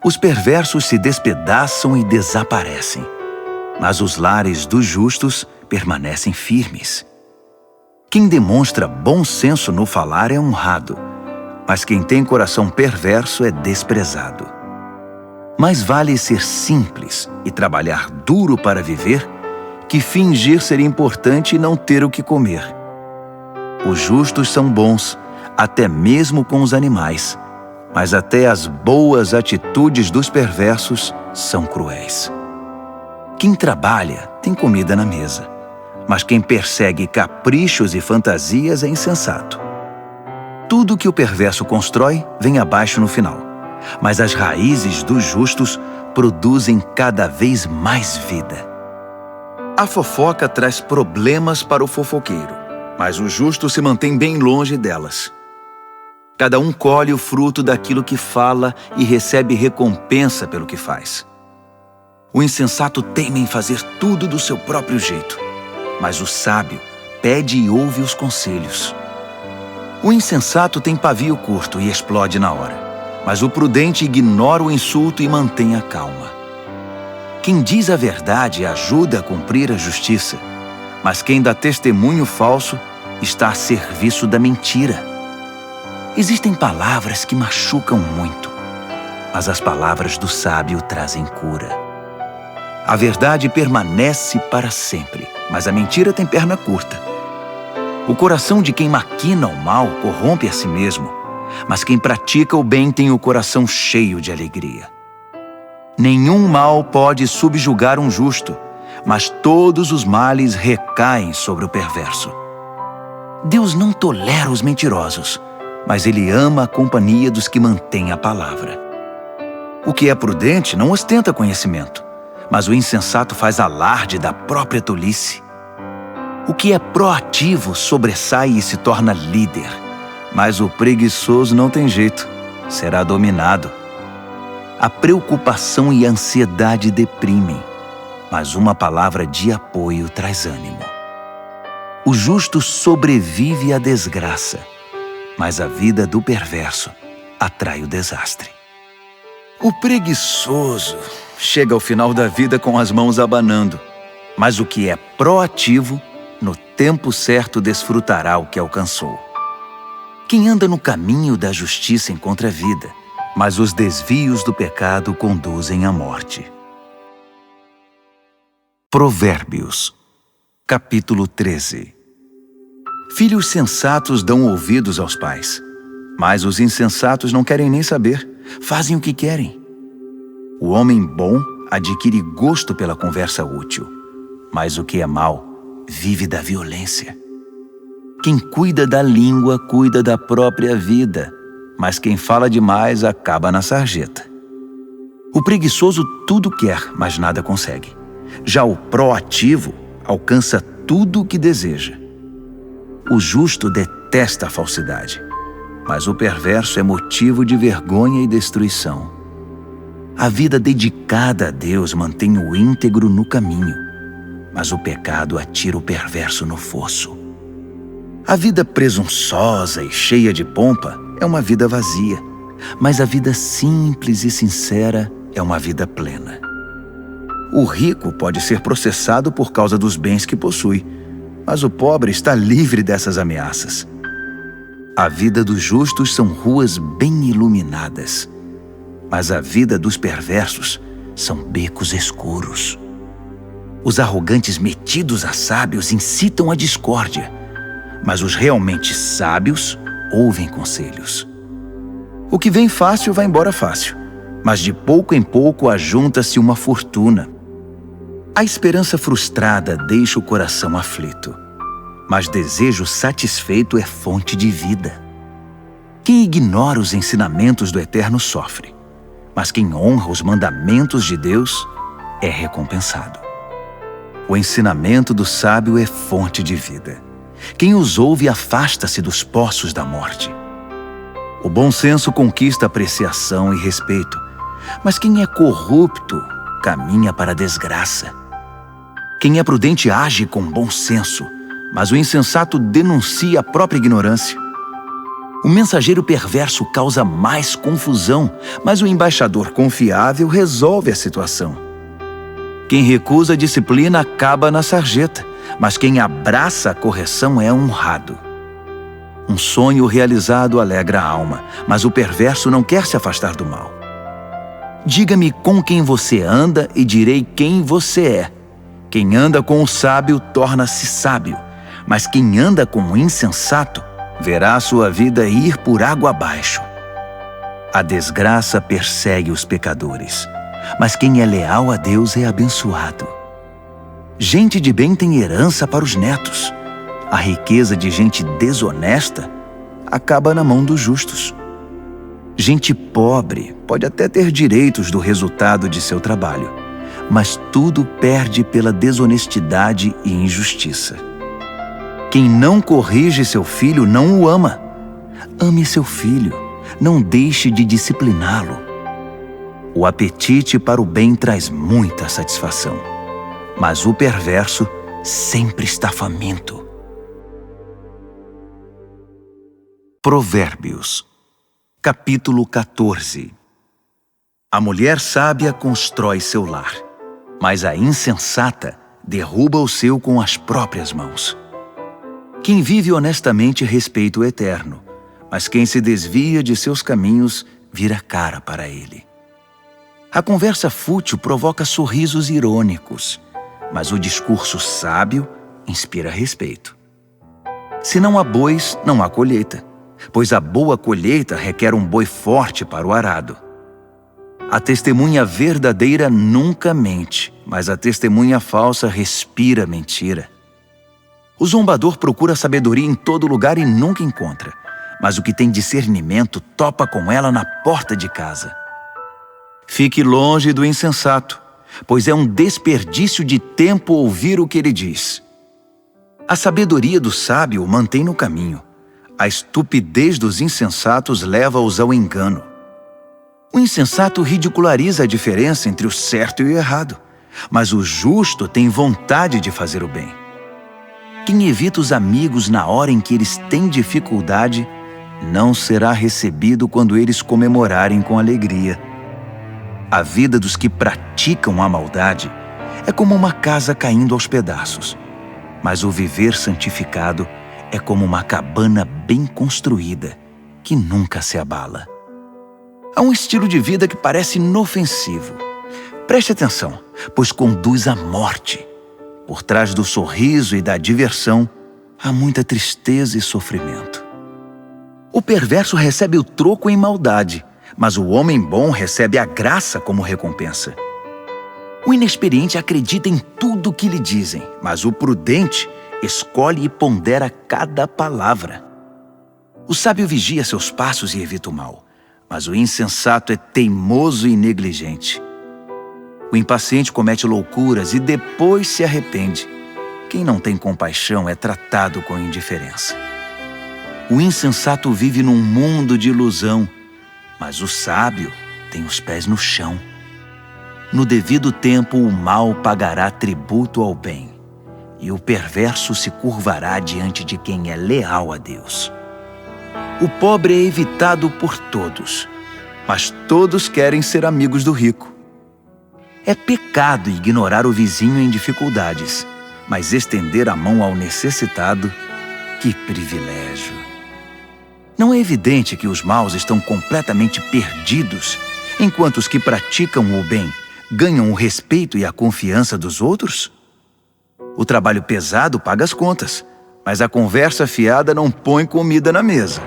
Os perversos se despedaçam e desaparecem, mas os lares dos justos permanecem firmes. Quem demonstra bom senso no falar é honrado, mas quem tem coração perverso é desprezado. Mais vale ser simples e trabalhar duro para viver que fingir ser importante e não ter o que comer. Os justos são bons, até mesmo com os animais, mas até as boas atitudes dos perversos são cruéis. Quem trabalha tem comida na mesa, mas quem persegue caprichos e fantasias é insensato. Tudo que o perverso constrói vem abaixo no final, mas as raízes dos justos produzem cada vez mais vida. A fofoca traz problemas para o fofoqueiro, mas o justo se mantém bem longe delas. Cada um colhe o fruto daquilo que fala e recebe recompensa pelo que faz. O insensato teima em fazer tudo do seu próprio jeito, mas o sábio pede e ouve os conselhos. O insensato tem pavio curto e explode na hora, mas o prudente ignora o insulto e mantém a calma. Quem diz a verdade ajuda a cumprir a justiça, mas quem dá testemunho falso está a serviço da mentira. Existem palavras que machucam muito, mas as palavras do sábio trazem cura. A verdade permanece para sempre, mas a mentira tem perna curta. O coração de quem maquina o mal corrompe a si mesmo, mas quem pratica o bem tem o coração cheio de alegria. Nenhum mal pode subjugar um justo, mas todos os males recaem sobre o perverso. Deus não tolera os mentirosos, mas Ele ama a companhia dos que mantêm a palavra. O que é prudente não ostenta conhecimento, mas o insensato faz alarde da própria tolice. O que é proativo sobressai e se torna líder, mas o preguiçoso não tem jeito, será dominado. A preocupação e a ansiedade deprimem, mas uma palavra de apoio traz ânimo. O justo sobrevive à desgraça, mas a vida do perverso atrai o desastre. O preguiçoso chega ao final da vida com as mãos abanando, mas o que é proativo, no tempo certo desfrutará o que alcançou. Quem anda no caminho da justiça encontra vida, mas os desvios do pecado conduzem à morte. Provérbios, capítulo 13. Filhos sensatos dão ouvidos aos pais, mas os insensatos não querem nem saber, fazem o que querem. O homem bom adquire gosto pela conversa útil, mas o que é mau vive da violência. Quem cuida da língua cuida da própria vida, mas quem fala demais acaba na sarjeta. O preguiçoso tudo quer, mas nada consegue. Já o proativo alcança tudo o que deseja. O justo detesta a falsidade, mas o perverso é motivo de vergonha e destruição. A vida dedicada a Deus mantém o íntegro no caminho, mas o pecado atira o perverso no fosso. A vida presunçosa e cheia de pompa é uma vida vazia, mas a vida simples e sincera é uma vida plena. O rico pode ser processado por causa dos bens que possui, mas o pobre está livre dessas ameaças. A vida dos justos são ruas bem iluminadas, mas a vida dos perversos são becos escuros. Os arrogantes metidos a sábios incitam a discórdia, mas os realmente sábios ouvem conselhos. O que vem fácil vai embora fácil, mas de pouco em pouco ajunta-se uma fortuna. A esperança frustrada deixa o coração aflito, mas desejo satisfeito é fonte de vida. Quem ignora os ensinamentos do Eterno sofre, mas quem honra os mandamentos de Deus é recompensado. O ensinamento do sábio é fonte de vida. Quem os ouve afasta-se dos poços da morte. O bom senso conquista apreciação e respeito, mas quem é corrupto caminha para a desgraça. Quem é prudente age com bom senso, mas o insensato denuncia a própria ignorância. O mensageiro perverso causa mais confusão, mas o embaixador confiável resolve a situação. Quem recusa a disciplina acaba na sarjeta, mas quem abraça a correção é honrado. Um sonho realizado alegra a alma, mas o perverso não quer se afastar do mal. Diga-me com quem você anda e direi quem você é. Quem anda com o sábio torna-se sábio, mas quem anda com o insensato verá sua vida ir por água abaixo. A desgraça persegue os pecadores, mas quem é leal a Deus é abençoado. Gente de bem tem herança para os netos. A riqueza de gente desonesta acaba na mão dos justos. Gente pobre pode até ter direitos do resultado de seu trabalho, mas tudo perde pela desonestidade e injustiça. Quem não corrige seu filho não o ama. Ame seu filho, não deixe de discipliná-lo. O apetite para o bem traz muita satisfação, mas o perverso sempre está faminto. Provérbios, capítulo 14. A mulher sábia constrói seu lar, mas a insensata derruba o seu com as próprias mãos. Quem vive honestamente respeita o Eterno, mas quem se desvia de seus caminhos vira cara para ele. A conversa fútil provoca sorrisos irônicos, mas o discurso sábio inspira respeito. Se não há bois, não há colheita, pois a boa colheita requer um boi forte para o arado. A testemunha verdadeira nunca mente, mas a testemunha falsa respira mentira. O zombador procura sabedoria em todo lugar e nunca encontra, mas o que tem discernimento topa com ela na porta de casa. Fique longe do insensato, pois é um desperdício de tempo ouvir o que ele diz. A sabedoria do sábio o mantém no caminho. A estupidez dos insensatos leva-os ao engano. O insensato ridiculariza a diferença entre o certo e o errado, mas o justo tem vontade de fazer o bem. Quem evita os amigos na hora em que eles têm dificuldade, não será recebido quando eles comemorarem com alegria. A vida dos que praticam a maldade é como uma casa caindo aos pedaços, mas o viver santificado é como uma cabana bem construída, que nunca se abala. Há um estilo de vida que parece inofensivo. Preste atenção, pois conduz à morte. Por trás do sorriso e da diversão, há muita tristeza e sofrimento. O perverso recebe o troco em maldade, mas o homem bom recebe a graça como recompensa. O inexperiente acredita em tudo o que lhe dizem, mas o prudente escolhe e pondera cada palavra. O sábio vigia seus passos e evita o mal, mas o insensato é teimoso e negligente. O impaciente comete loucuras e depois se arrepende. Quem não tem compaixão é tratado com indiferença. O insensato vive num mundo de ilusão, mas o sábio tem os pés no chão. No devido tempo, o mal pagará tributo ao bem, e o perverso se curvará diante de quem é leal a Deus. O pobre é evitado por todos, mas todos querem ser amigos do rico. É pecado ignorar o vizinho em dificuldades, mas estender a mão ao necessitado, que privilégio! Não é evidente que os maus estão completamente perdidos, enquanto os que praticam o bem ganham o respeito e a confiança dos outros? O trabalho pesado paga as contas, mas a conversa fiada não põe comida na mesa.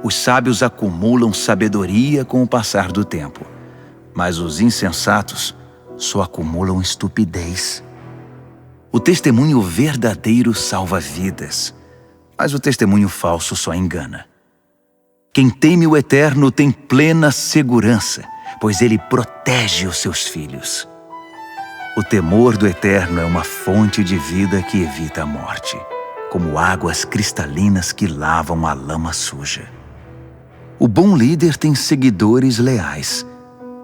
Os sábios acumulam sabedoria com o passar do tempo, mas os insensatos só acumulam estupidez. O testemunho verdadeiro salva vidas, mas o testemunho falso só engana. Quem teme o Eterno tem plena segurança, pois ele protege os seus filhos. O temor do Eterno é uma fonte de vida que evita a morte, como águas cristalinas que lavam a lama suja. O bom líder tem seguidores leais,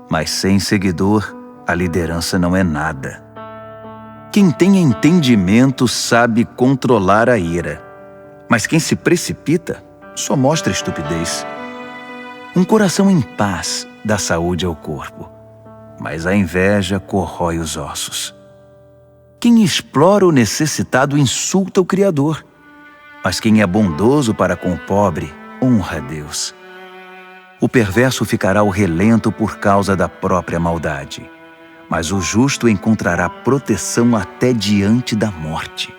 mas sem seguidor, a liderança não é nada. Quem tem entendimento sabe controlar a ira, mas quem se precipita só mostra estupidez. Um coração em paz dá saúde ao corpo, mas a inveja corrói os ossos. Quem explora o necessitado insulta o Criador, mas quem é bondoso para com o pobre honra a Deus. O perverso ficará ao relento por causa da própria maldade, mas o justo encontrará proteção até diante da morte.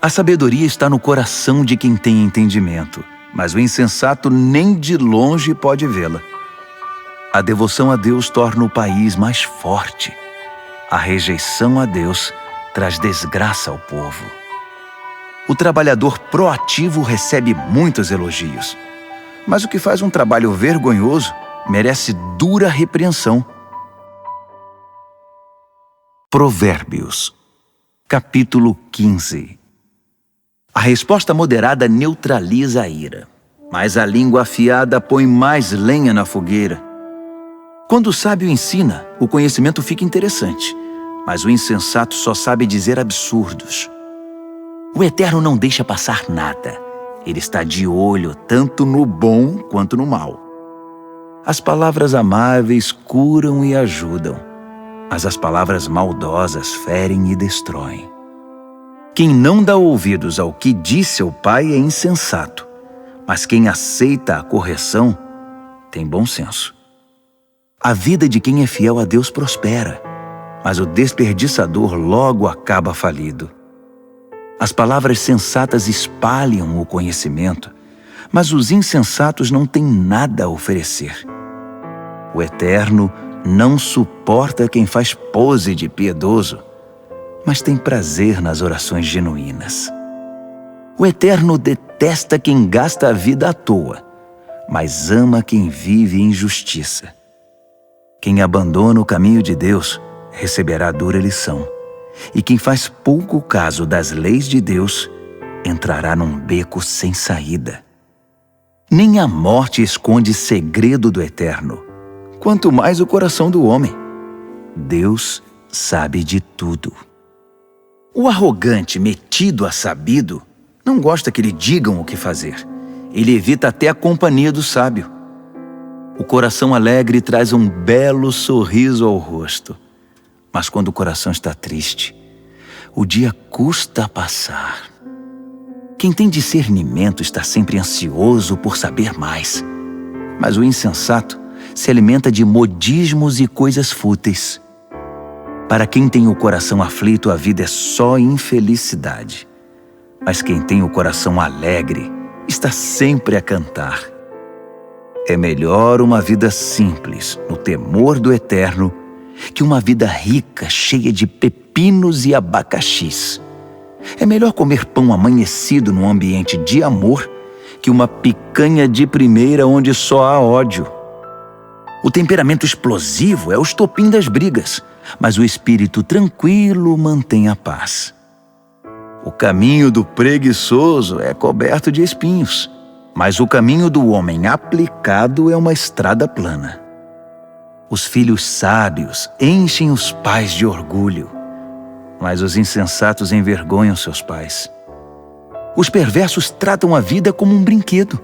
A sabedoria está no coração de quem tem entendimento, mas o insensato nem de longe pode vê-la. A devoção a Deus torna o país mais forte. A rejeição a Deus traz desgraça ao povo. O trabalhador proativo recebe muitos elogios, mas o que faz um trabalho vergonhoso merece dura repreensão. Provérbios, capítulo 15. A resposta moderada neutraliza a ira, mas a língua afiada põe mais lenha na fogueira. Quando o sábio ensina, o conhecimento fica interessante, mas o insensato só sabe dizer absurdos. O Eterno não deixa passar nada. Ele está de olho tanto no bom quanto no mal. As palavras amáveis curam e ajudam, mas as palavras maldosas ferem e destroem. Quem não dá ouvidos ao que diz seu pai é insensato, mas quem aceita a correção tem bom senso. A vida de quem é fiel a Deus prospera, mas o desperdiçador logo acaba falido. As palavras sensatas espalham o conhecimento, mas os insensatos não têm nada a oferecer. O Eterno não suporta quem faz pose de piedoso, mas tem prazer nas orações genuínas. O Eterno detesta quem gasta a vida à toa, mas ama quem vive em justiça. Quem abandona o caminho de Deus receberá dura lição, e quem faz pouco caso das leis de Deus entrará num beco sem saída. Nem a morte esconde segredo do Eterno, quanto mais o coração do homem. Deus sabe de tudo. O arrogante, metido a sabido, não gosta que lhe digam o que fazer. Ele evita até a companhia do sábio. O coração alegre traz um belo sorriso ao rosto, mas quando o coração está triste, o dia custa a passar. Quem tem discernimento está sempre ansioso por saber mais, mas o insensato se alimenta de modismos e coisas fúteis. Para quem tem o coração aflito, a vida é só infelicidade. Mas quem tem o coração alegre está sempre a cantar. É melhor uma vida simples, no temor do Eterno, que uma vida rica, cheia de pepinos e abacaxis. É melhor comer pão amanhecido num ambiente de amor que uma picanha de primeira onde só há ódio. O temperamento explosivo é o estopim das brigas, mas o espírito tranquilo mantém a paz. O caminho do preguiçoso é coberto de espinhos, mas o caminho do homem aplicado é uma estrada plana. Os filhos sábios enchem os pais de orgulho, mas os insensatos envergonham seus pais. Os perversos tratam a vida como um brinquedo,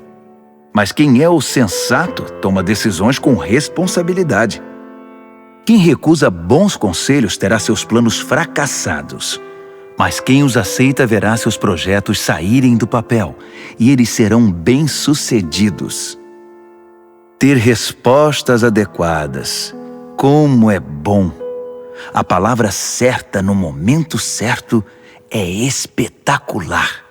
mas quem é o sensato toma decisões com responsabilidade. Quem recusa bons conselhos terá seus planos fracassados, mas quem os aceita verá seus projetos saírem do papel e eles serão bem-sucedidos. Ter respostas adequadas, como é bom! A palavra certa no momento certo é espetacular.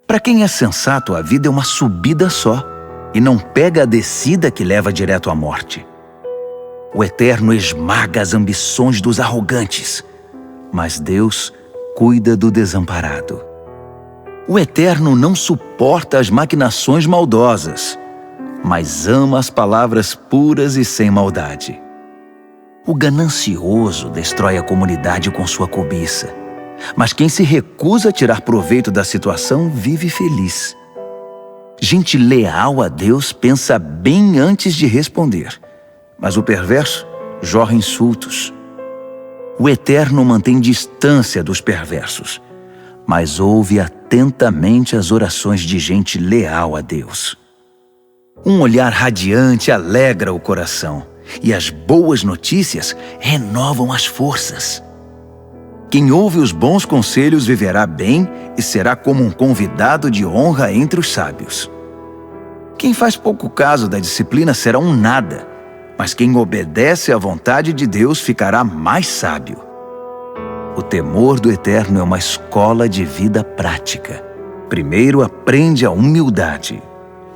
Para quem é sensato, a vida é uma subida só e não pega a descida que leva direto à morte. O Eterno esmaga as ambições dos arrogantes, mas Deus cuida do desamparado. O Eterno não suporta as maquinações maldosas, mas ama as palavras puras e sem maldade. O ganancioso destrói a comunidade com sua cobiça, mas quem se recusa a tirar proveito da situação vive feliz. Gente leal a Deus pensa bem antes de responder, mas o perverso jorra insultos. O Eterno mantém distância dos perversos, mas ouve atentamente as orações de gente leal a Deus. Um olhar radiante alegra o coração, e as boas notícias renovam as forças. Quem ouve os bons conselhos viverá bem e será como um convidado de honra entre os sábios. Quem faz pouco caso da disciplina será um nada, mas quem obedece à vontade de Deus ficará mais sábio. O temor do Eterno é uma escola de vida prática. Primeiro aprende a humildade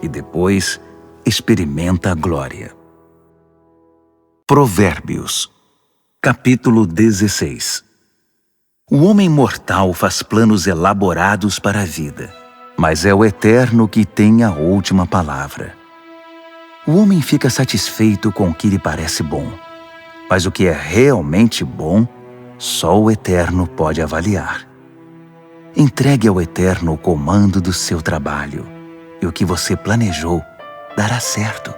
e depois experimenta a glória. Provérbios, capítulo 16. O homem mortal faz planos elaborados para a vida, mas é o Eterno que tem a última palavra. O homem fica satisfeito com o que lhe parece bom, mas o que é realmente bom, só o Eterno pode avaliar. Entregue ao Eterno o comando do seu trabalho, e o que você planejou dará certo.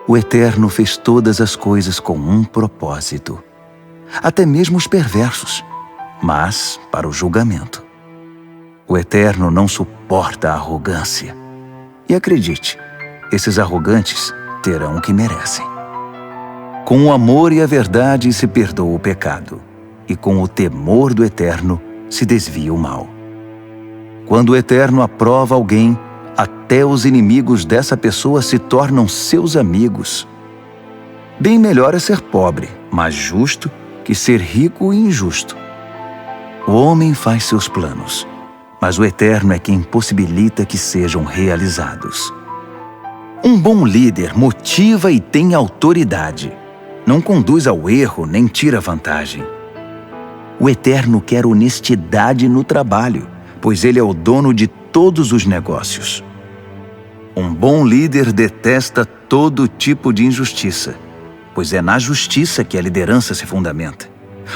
O Eterno fez todas as coisas com um propósito, até mesmo os perversos, mas para o julgamento. O Eterno não suporta a arrogância. E acredite, esses arrogantes terão o que merecem. Com o amor e a verdade se perdoa o pecado, e com o temor do Eterno se desvia o mal. Quando o Eterno aprova alguém, até os inimigos dessa pessoa se tornam seus amigos. Bem melhor é ser pobre, mas justo, que ser rico e injusto. O homem faz seus planos, mas o Eterno é quem possibilita que sejam realizados. Um bom líder motiva e tem autoridade. Não conduz ao erro nem tira vantagem. O Eterno quer honestidade no trabalho, pois Ele é o dono de todos os negócios. Um bom líder detesta todo tipo de injustiça, pois é na justiça que a liderança se fundamenta.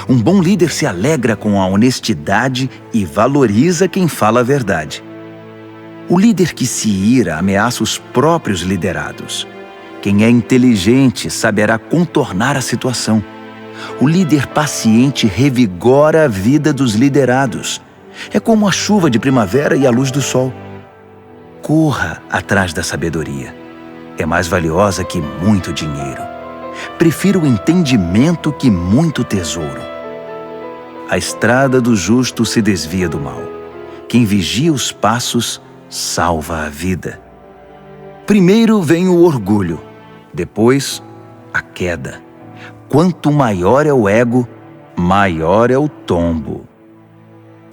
Um bom líder se alegra com a honestidade e valoriza quem fala a verdade. O líder que se ira ameaça os próprios liderados. Quem é inteligente saberá contornar a situação. O líder paciente revigora a vida dos liderados. É como a chuva de primavera e a luz do sol. Corra atrás da sabedoria. É mais valiosa que muito dinheiro. Prefira o entendimento que muito tesouro. A estrada do justo se desvia do mal. Quem vigia os passos salva a vida. Primeiro vem o orgulho, depois a queda. Quanto maior é o ego, maior é o tombo.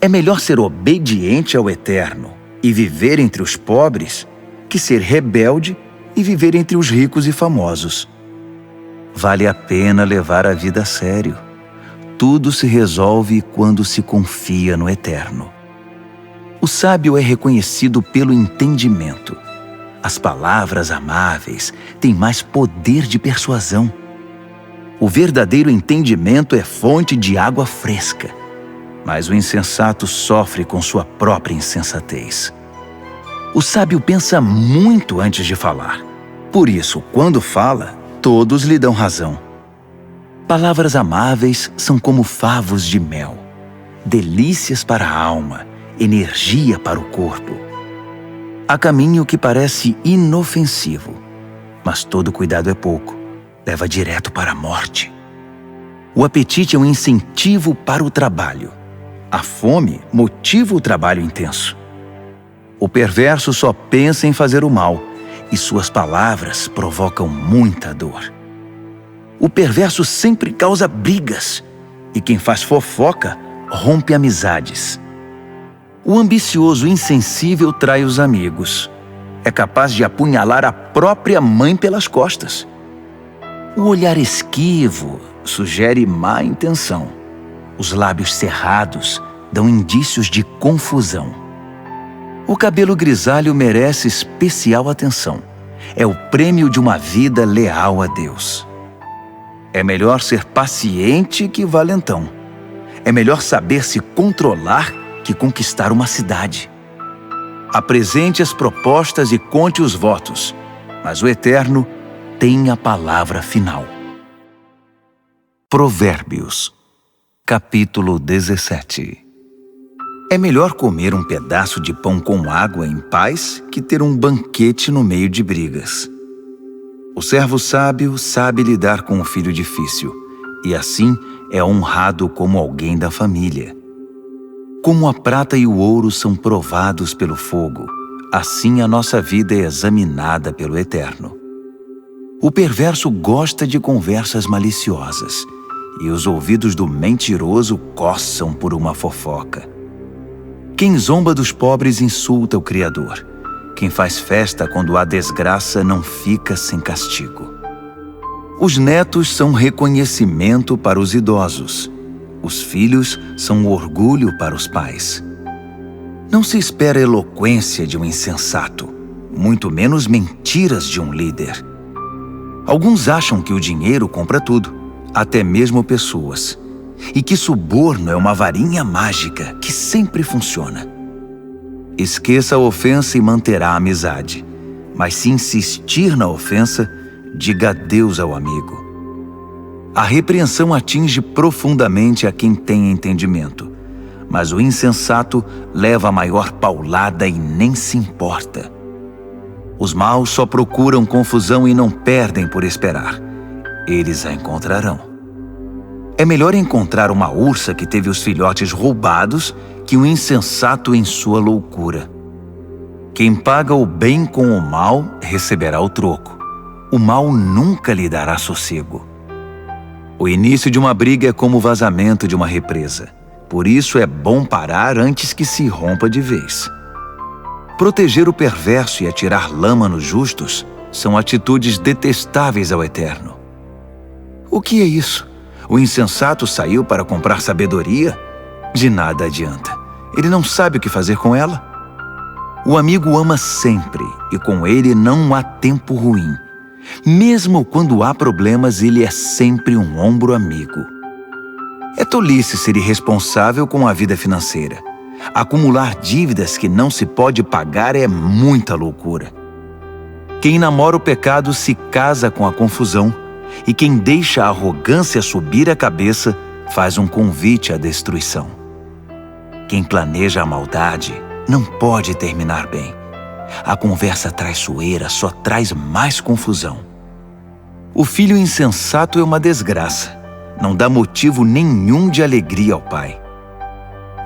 É melhor ser obediente ao Eterno e viver entre os pobres que ser rebelde e viver entre os ricos e famosos. Vale a pena levar a vida a sério. Tudo se resolve quando se confia no Eterno. O sábio é reconhecido pelo entendimento. As palavras amáveis têm mais poder de persuasão. O verdadeiro entendimento é fonte de água fresca, mas o insensato sofre com sua própria insensatez. O sábio pensa muito antes de falar. Por isso, quando fala, todos lhe dão razão. Palavras amáveis são como favos de mel, delícias para a alma, energia para o corpo. Há caminho que parece inofensivo, mas todo cuidado é pouco, leva direto para a morte. O apetite é um incentivo para o trabalho. A fome motiva o trabalho intenso. O perverso só pensa em fazer o mal, e suas palavras provocam muita dor. O perverso sempre causa brigas, e quem faz fofoca rompe amizades. O ambicioso insensível trai os amigos. É capaz de apunhalar a própria mãe pelas costas. O olhar esquivo sugere má intenção. Os lábios cerrados dão indícios de confusão. O cabelo grisalho merece especial atenção. É o prêmio de uma vida leal a Deus. É melhor ser paciente que valentão. É melhor saber se controlar que conquistar uma cidade. Apresente as propostas e conte os votos, mas o Eterno tem a palavra final. Provérbios, capítulo 17. É melhor comer um pedaço de pão com água em paz que ter um banquete no meio de brigas. O servo sábio sabe lidar com o filho difícil, e assim é honrado como alguém da família. Como a prata e o ouro são provados pelo fogo, assim a nossa vida é examinada pelo Eterno. O perverso gosta de conversas maliciosas, e os ouvidos do mentiroso coçam por uma fofoca. Quem zomba dos pobres insulta o Criador. Quem faz festa quando há desgraça não fica sem castigo. Os netos são reconhecimento para os idosos. Os filhos são orgulho para os pais. Não se espera eloquência de um insensato, muito menos mentiras de um líder. Alguns acham que o dinheiro compra tudo, até mesmo pessoas, e que suborno é uma varinha mágica que sempre funciona. Esqueça a ofensa e manterá a amizade, mas se insistir na ofensa, diga adeus ao amigo. A repreensão atinge profundamente a quem tem entendimento, mas o insensato leva a maior paulada e nem se importa. Os maus só procuram confusão e não perdem por esperar. Eles a encontrarão. É melhor encontrar uma ursa que teve os filhotes roubados que um insensato em sua loucura. Quem paga o bem com o mal receberá o troco. O mal nunca lhe dará sossego. O início de uma briga é como o vazamento de uma represa. Por isso é bom parar antes que se rompa de vez. Proteger o perverso e atirar lama nos justos são atitudes detestáveis ao Eterno. O que é isso? O insensato saiu para comprar sabedoria? De nada adianta. Ele não sabe o que fazer com ela. O amigo ama sempre e com ele não há tempo ruim. Mesmo quando há problemas, ele é sempre um ombro amigo. É tolice ser irresponsável com a vida financeira. Acumular dívidas que não se pode pagar é muita loucura. Quem namora o pecado se casa com a confusão, e quem deixa a arrogância subir a cabeça faz um convite à destruição. Quem planeja a maldade não pode terminar bem. A conversa traiçoeira só traz mais confusão. O filho insensato é uma desgraça. Não dá motivo nenhum de alegria ao pai.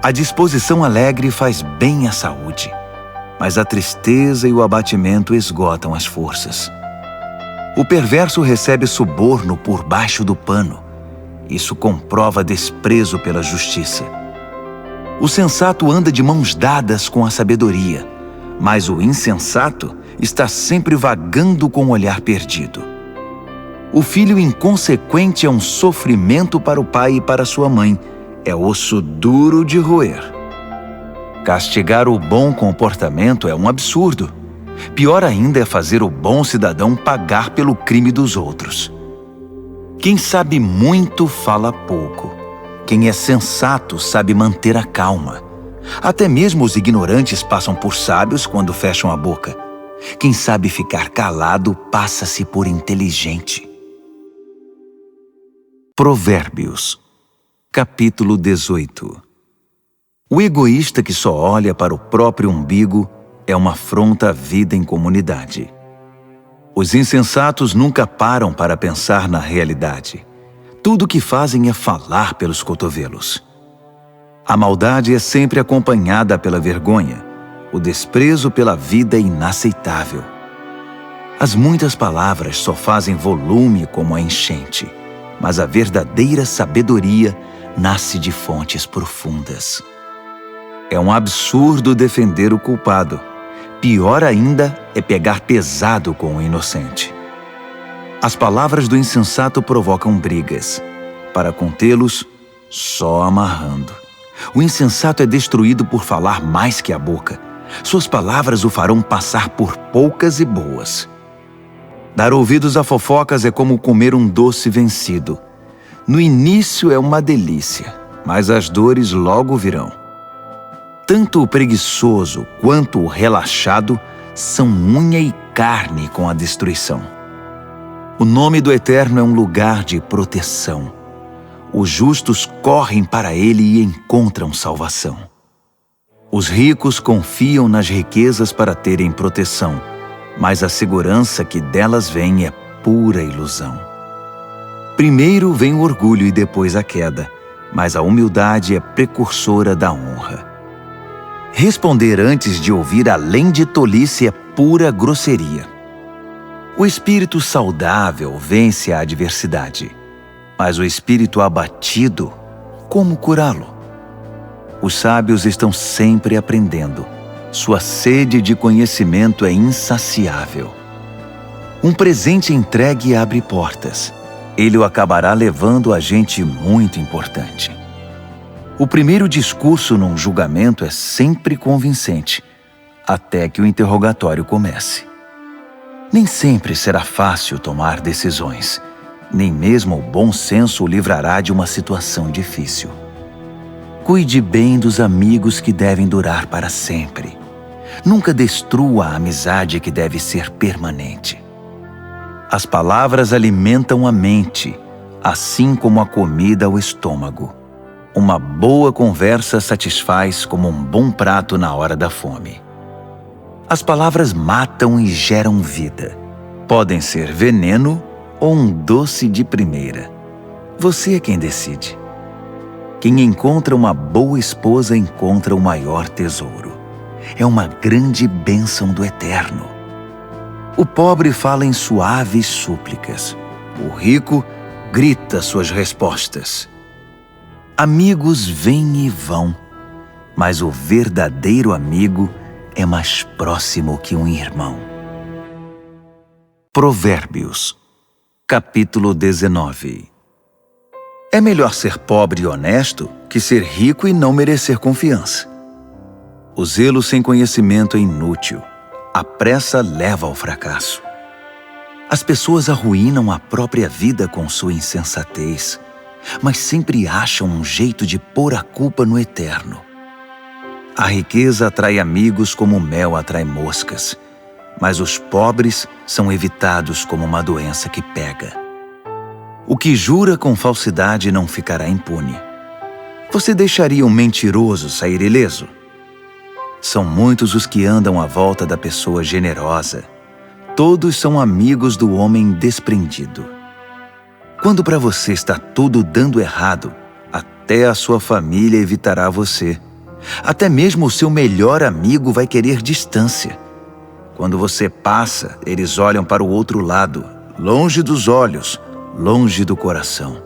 A disposição alegre faz bem à saúde, mas a tristeza e o abatimento esgotam as forças. O perverso recebe suborno por baixo do pano. Isso comprova desprezo pela justiça. O sensato anda de mãos dadas com a sabedoria, mas o insensato está sempre vagando com o olhar perdido. O filho inconsequente é um sofrimento para o pai e para sua mãe. É osso duro de roer. Castigar o bom comportamento é um absurdo. Pior ainda é fazer o bom cidadão pagar pelo crime dos outros. Quem sabe muito fala pouco. Quem é sensato sabe manter a calma. Até mesmo os ignorantes passam por sábios quando fecham a boca. Quem sabe ficar calado passa-se por inteligente. Provérbios, capítulo 18. O egoísta que só olha para o próprio umbigo é uma afronta à vida em comunidade. Os insensatos nunca param para pensar na realidade. Tudo o que fazem é falar pelos cotovelos. A maldade é sempre acompanhada pela vergonha. O desprezo pela vida é inaceitável. As muitas palavras só fazem volume como a enchente, mas a verdadeira sabedoria nasce de fontes profundas. É um absurdo defender o culpado. Pior ainda é pegar pesado com o inocente. As palavras do insensato provocam brigas. Para contê-los, só amarrando. O insensato é destruído por falar mais que a boca. Suas palavras o farão passar por poucas e boas. Dar ouvidos a fofocas é como comer um doce vencido. No início é uma delícia, mas as dores logo virão. Tanto o preguiçoso quanto o relaxado são unha e carne com a destruição. O nome do Eterno é um lugar de proteção. Os justos correm para ele e encontram salvação. Os ricos confiam nas riquezas para terem proteção, mas a segurança que delas vem é pura ilusão. Primeiro vem o orgulho e depois a queda, mas a humildade é precursora da honra. Responder antes de ouvir além de tolice é pura grosseria. O espírito saudável vence a adversidade, mas o espírito abatido, como curá-lo? Os sábios estão sempre aprendendo. Sua sede de conhecimento é insaciável. Um presente entregue abre portas. Ele o acabará levando a gente muito importante. O primeiro discurso num julgamento é sempre convincente, até que o interrogatório comece. Nem sempre será fácil tomar decisões. Nem mesmo o bom senso o livrará de uma situação difícil. Cuide bem dos amigos que devem durar para sempre. Nunca destrua a amizade que deve ser permanente. As palavras alimentam a mente, assim como a comida o estômago. Uma boa conversa satisfaz como um bom prato na hora da fome. As palavras matam e geram vida. Podem ser veneno ou um doce de primeira. Você é quem decide. Quem encontra uma boa esposa encontra o maior tesouro. É uma grande bênção do Eterno. O pobre fala em suaves súplicas. O rico grita suas respostas. Amigos vêm e vão, mas o verdadeiro amigo é mais próximo que um irmão. Provérbios, capítulo 19. É melhor ser pobre e honesto que ser rico e não merecer confiança. O zelo sem conhecimento é inútil. A pressa leva ao fracasso. As pessoas arruinam a própria vida com sua insensatez, mas sempre acham um jeito de pôr a culpa no Eterno. A riqueza atrai amigos como o mel atrai moscas, mas os pobres são evitados como uma doença que pega. O que jura com falsidade não ficará impune. Você deixaria um mentiroso sair ileso? São muitos os que andam à volta da pessoa generosa. Todos são amigos do homem desprendido. Quando para você está tudo dando errado, até a sua família evitará você. Até mesmo o seu melhor amigo vai querer distância. Quando você passa, eles olham para o outro lado, longe dos olhos, longe do coração.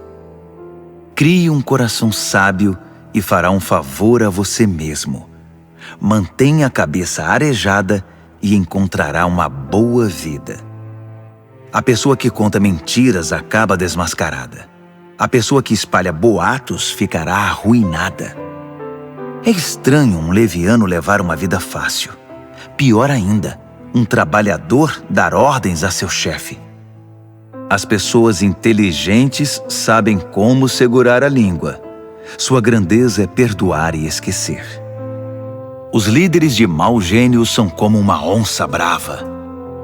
Crie um coração sábio e fará um favor a você mesmo. Mantenha a cabeça arejada e encontrará uma boa vida. A pessoa que conta mentiras acaba desmascarada. A pessoa que espalha boatos ficará arruinada. É estranho um leviano levar uma vida fácil. Pior ainda, um trabalhador dar ordens a seu chefe. As pessoas inteligentes sabem como segurar a língua. Sua grandeza é perdoar e esquecer. Os líderes de mau gênio são como uma onça brava.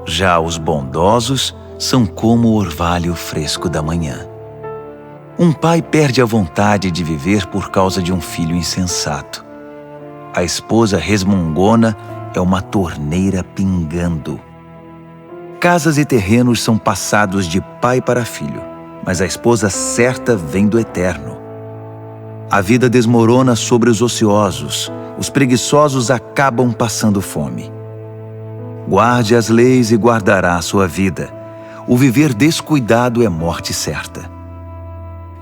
Já os bondosos são como o orvalho fresco da manhã. Um pai perde a vontade de viver por causa de um filho insensato. A esposa resmungona é uma torneira pingando. Casas e terrenos são passados de pai para filho, mas a esposa certa vem do Eterno. A vida desmorona sobre os ociosos, os preguiçosos acabam passando fome. Guarde as leis e guardará a sua vida. O viver descuidado é morte certa.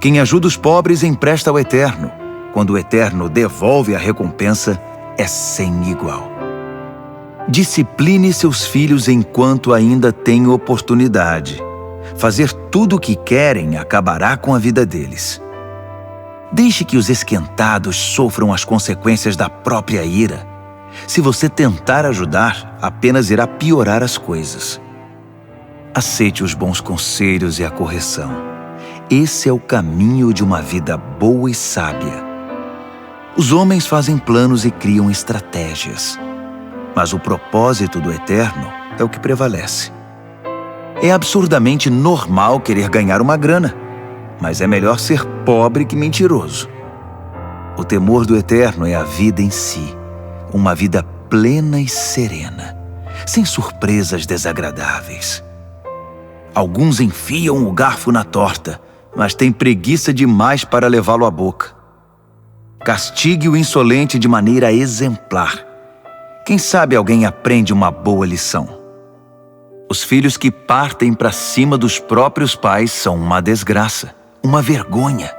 Quem ajuda os pobres empresta ao Eterno. Quando o Eterno devolve a recompensa, é sem igual. Discipline seus filhos enquanto ainda tem oportunidade. Fazer tudo o que querem acabará com a vida deles. Deixe que os esquentados sofram as consequências da própria ira. Se você tentar ajudar, apenas irá piorar as coisas. Aceite os bons conselhos e a correção. Esse é o caminho de uma vida boa e sábia. Os homens fazem planos e criam estratégias. Mas o propósito do Eterno é o que prevalece. É absurdamente normal querer ganhar uma grana, mas é melhor ser pobre que mentiroso. O temor do Eterno é a vida em si, uma vida plena e serena, sem surpresas desagradáveis. Alguns enfiam o garfo na torta, mas têm preguiça demais para levá-lo à boca. Castigue o insolente de maneira exemplar. Quem sabe alguém aprende uma boa lição. Os filhos que partem para cima dos próprios pais são uma desgraça, uma vergonha.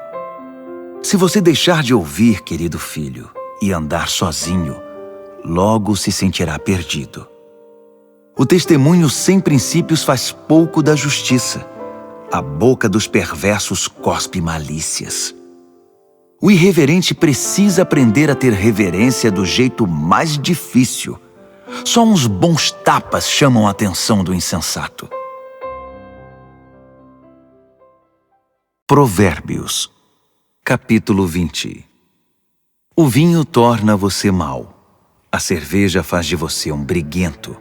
Se você deixar de ouvir, querido filho, e andar sozinho, logo se sentirá perdido. O testemunho sem princípios faz pouco da justiça. A boca dos perversos cospe malícias. O irreverente precisa aprender a ter reverência do jeito mais difícil. Só uns bons tapas chamam a atenção do insensato. Provérbios, capítulo 20. O vinho torna você mau. A cerveja faz de você um briguento.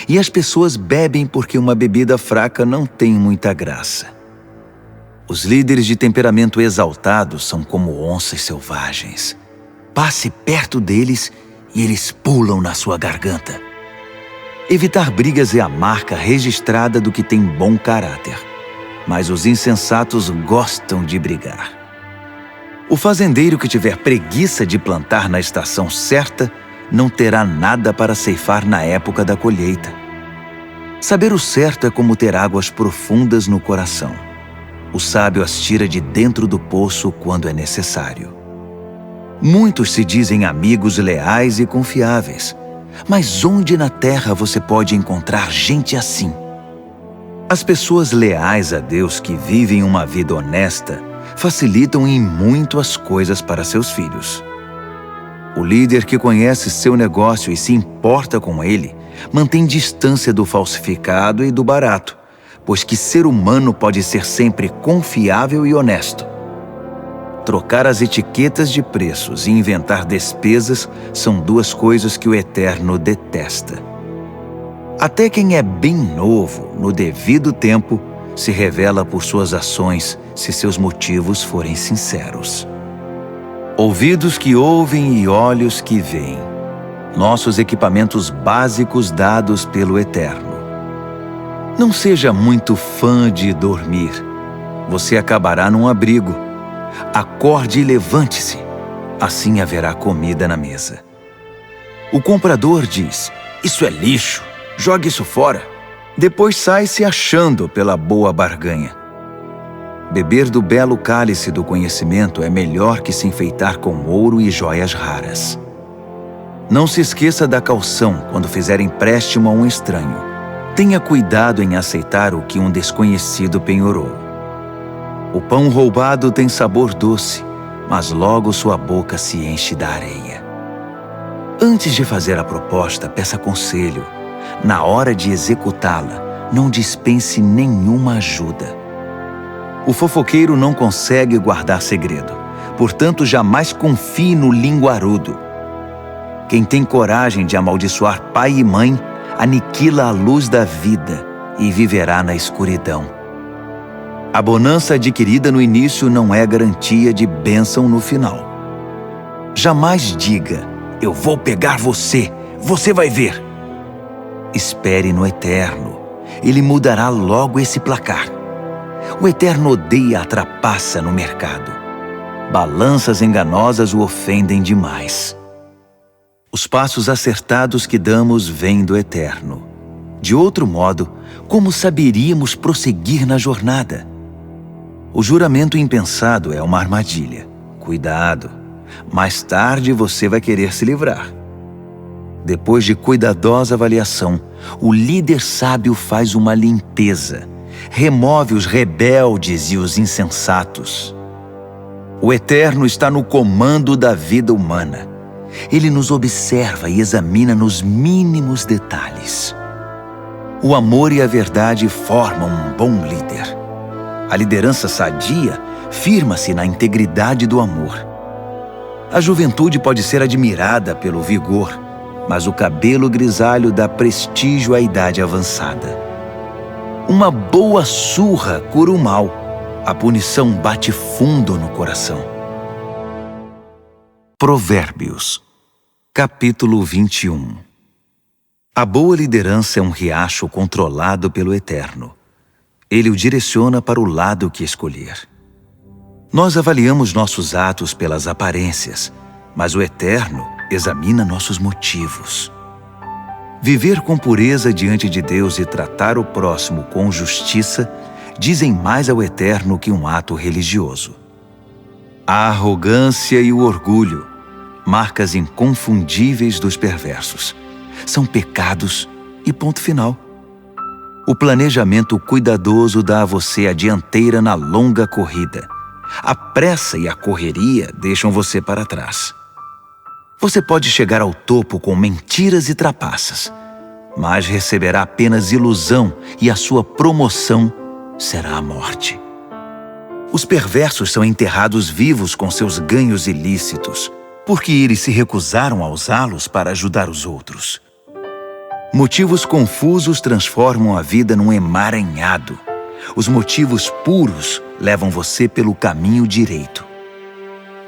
E as pessoas bebem porque uma bebida fraca não tem muita graça. Os líderes de temperamento exaltado são como onças selvagens. Passe perto deles e eles pulam na sua garganta. Evitar brigas é a marca registrada do que tem bom caráter. Mas os insensatos gostam de brigar. O fazendeiro que tiver preguiça de plantar na estação certa não terá nada para ceifar na época da colheita. Saber o certo é como ter águas profundas no coração. O sábio as tira de dentro do poço quando é necessário. Muitos se dizem amigos leais e confiáveis, mas onde na terra você pode encontrar gente assim? As pessoas leais a Deus que vivem uma vida honesta facilitam em muito as coisas para seus filhos. O líder que conhece seu negócio e se importa com ele mantém distância do falsificado e do barato, pois que ser humano pode ser sempre confiável e honesto. Trocar as etiquetas de preços e inventar despesas são duas coisas que o Eterno detesta. Até quem é bem novo, no devido tempo, se revela por suas ações se seus motivos forem sinceros. Ouvidos que ouvem e olhos que veem. Nossos equipamentos básicos dados pelo Eterno. Não seja muito fã de dormir. Você acabará num abrigo. Acorde e levante-se. Assim haverá comida na mesa. O comprador diz: "Isso é lixo. Jogue isso fora." Depois sai se achando pela boa barganha. Beber do belo cálice do conhecimento é melhor que se enfeitar com ouro e joias raras. Não se esqueça da caução quando fizer empréstimo a um estranho. Tenha cuidado em aceitar o que um desconhecido penhorou. O pão roubado tem sabor doce, mas logo sua boca se enche da areia. Antes de fazer a proposta, peça conselho. Na hora de executá-la, não dispense nenhuma ajuda. O fofoqueiro não consegue guardar segredo, portanto jamais confie no linguarudo. Quem tem coragem de amaldiçoar pai e mãe, aniquila a luz da vida e viverá na escuridão. A bonança adquirida no início não é garantia de bênção no final. Jamais diga, eu vou pegar você, você vai ver. Espere no Eterno, Ele mudará logo esse placar. O Eterno odeia a trapaça no mercado. Balanças enganosas o ofendem demais. Os passos acertados que damos vêm do Eterno. De outro modo, como saberíamos prosseguir na jornada? O juramento impensado é uma armadilha. Cuidado, mais tarde você vai querer se livrar. Depois de cuidadosa avaliação, o líder sábio faz uma limpeza, remove os rebeldes e os insensatos. O Eterno está no comando da vida humana. Ele nos observa e examina nos mínimos detalhes. O amor e a verdade formam um bom líder. A liderança sadia firma-se na integridade do amor. A juventude pode ser admirada pelo vigor, mas o cabelo grisalho dá prestígio à idade avançada. Uma boa surra cura o mal. A punição bate fundo no coração. Provérbios, capítulo 21. A boa liderança é um riacho controlado pelo Eterno. Ele o direciona para o lado que escolher. Nós avaliamos nossos atos pelas aparências, mas o Eterno examina nossos motivos. Viver com pureza diante de Deus e tratar o próximo com justiça dizem mais ao Eterno que um ato religioso. A arrogância e o orgulho, marcas inconfundíveis dos perversos, são pecados e ponto final. O planejamento cuidadoso dá a você a dianteira na longa corrida. A pressa e a correria deixam você para trás. Você pode chegar ao topo com mentiras e trapaças, mas receberá apenas ilusão e a sua promoção será a morte. Os perversos são enterrados vivos com seus ganhos ilícitos, porque eles se recusaram a usá-los para ajudar os outros. Motivos confusos transformam a vida num emaranhado. Os motivos puros levam você pelo caminho direito.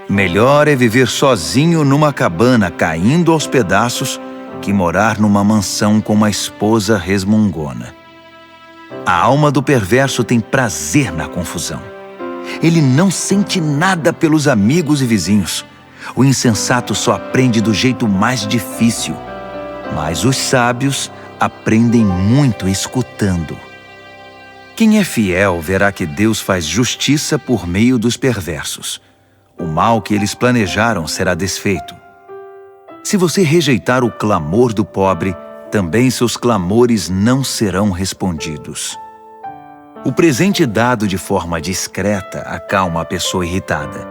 Melhor é viver sozinho numa cabana caindo aos pedaços que morar numa mansão com uma esposa resmungona. A alma do perverso tem prazer na confusão. Ele não sente nada pelos amigos e vizinhos. O insensato só aprende do jeito mais difícil, mas os sábios aprendem muito escutando. Quem é fiel verá que Deus faz justiça por meio dos perversos. O mal que eles planejaram será desfeito. Se você rejeitar o clamor do pobre, também seus clamores não serão respondidos. O presente dado de forma discreta acalma a pessoa irritada.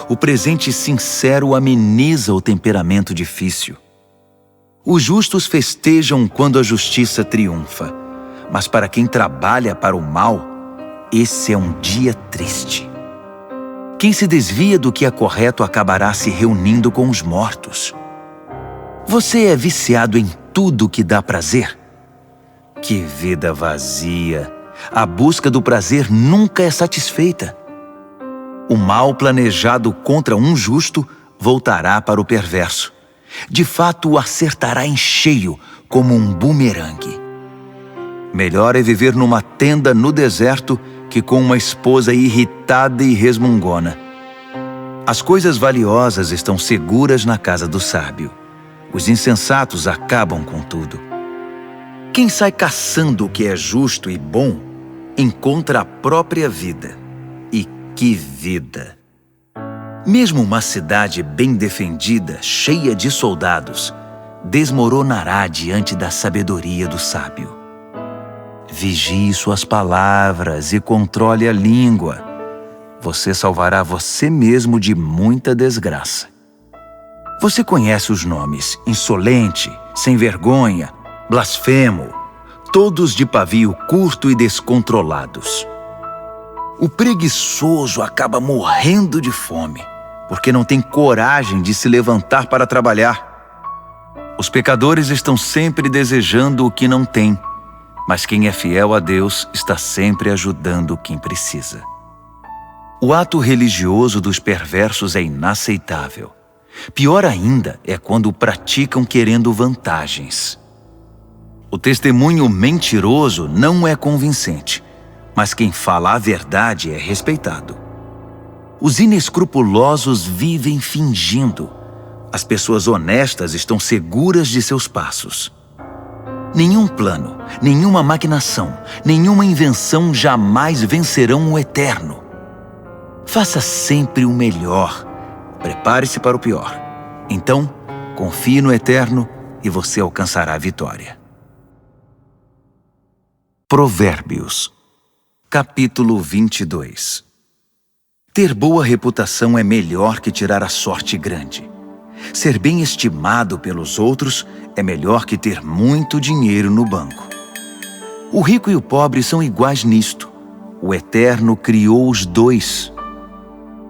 O presente sincero ameniza o temperamento difícil. Os justos festejam quando a justiça triunfa, mas para quem trabalha para o mal, esse é um dia triste. Quem se desvia do que é correto acabará se reunindo com os mortos. Você é viciado em tudo que dá prazer? Que vida vazia! A busca do prazer nunca é satisfeita. O mal planejado contra um justo voltará para o perverso. De fato, o acertará em cheio, como um bumerangue. Melhor é viver numa tenda no deserto que com uma esposa irritada e resmungona. As coisas valiosas estão seguras na casa do sábio. Os insensatos acabam com tudo. Quem sai caçando o que é justo e bom, encontra a própria vida. E que vida! Mesmo uma cidade bem defendida, cheia de soldados, desmoronará diante da sabedoria do sábio. Vigie suas palavras e controle a língua. Você salvará você mesmo de muita desgraça. Você conhece os nomes insolente, sem vergonha, blasfemo, todos de pavio curto e descontrolados. O preguiçoso acaba morrendo de fome, porque não tem coragem de se levantar para trabalhar. Os pecadores estão sempre desejando o que não têm, mas quem é fiel a Deus está sempre ajudando quem precisa. O ato religioso dos perversos é inaceitável. Pior ainda é quando o praticam querendo vantagens. O testemunho mentiroso não é convincente, mas quem fala a verdade é respeitado. Os inescrupulosos vivem fingindo. As pessoas honestas estão seguras de seus passos. Nenhum plano, nenhuma maquinação, nenhuma invenção jamais vencerão o eterno. Faça sempre o melhor. Prepare-se para o pior. Então, confie no eterno e você alcançará a vitória. Provérbios, capítulo 22. Ter boa reputação é melhor que tirar a sorte grande. Ser bem estimado pelos outros é melhor que ter muito dinheiro no banco. O rico e o pobre são iguais nisto. O Eterno criou os dois.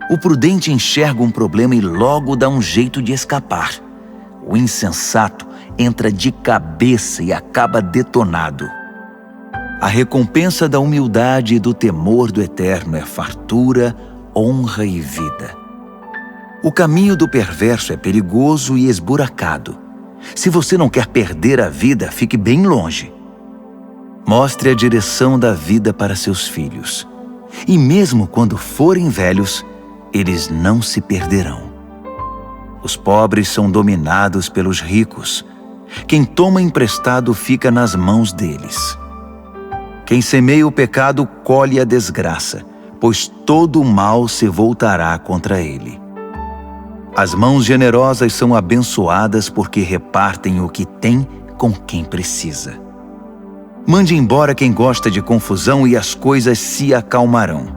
O prudente enxerga um problema e logo dá um jeito de escapar. O insensato entra de cabeça e acaba detonado. A recompensa da humildade e do temor do Eterno é fartura, honra e vida. O caminho do perverso é perigoso e esburacado. Se você não quer perder a vida, fique bem longe. Mostre a direção da vida para seus filhos. E mesmo quando forem velhos, eles não se perderão. Os pobres são dominados pelos ricos. Quem toma emprestado fica nas mãos deles. Quem semeia o pecado colhe a desgraça, pois todo o mal se voltará contra ele. As mãos generosas são abençoadas porque repartem o que tem com quem precisa. Mande embora quem gosta de confusão e as coisas se acalmarão.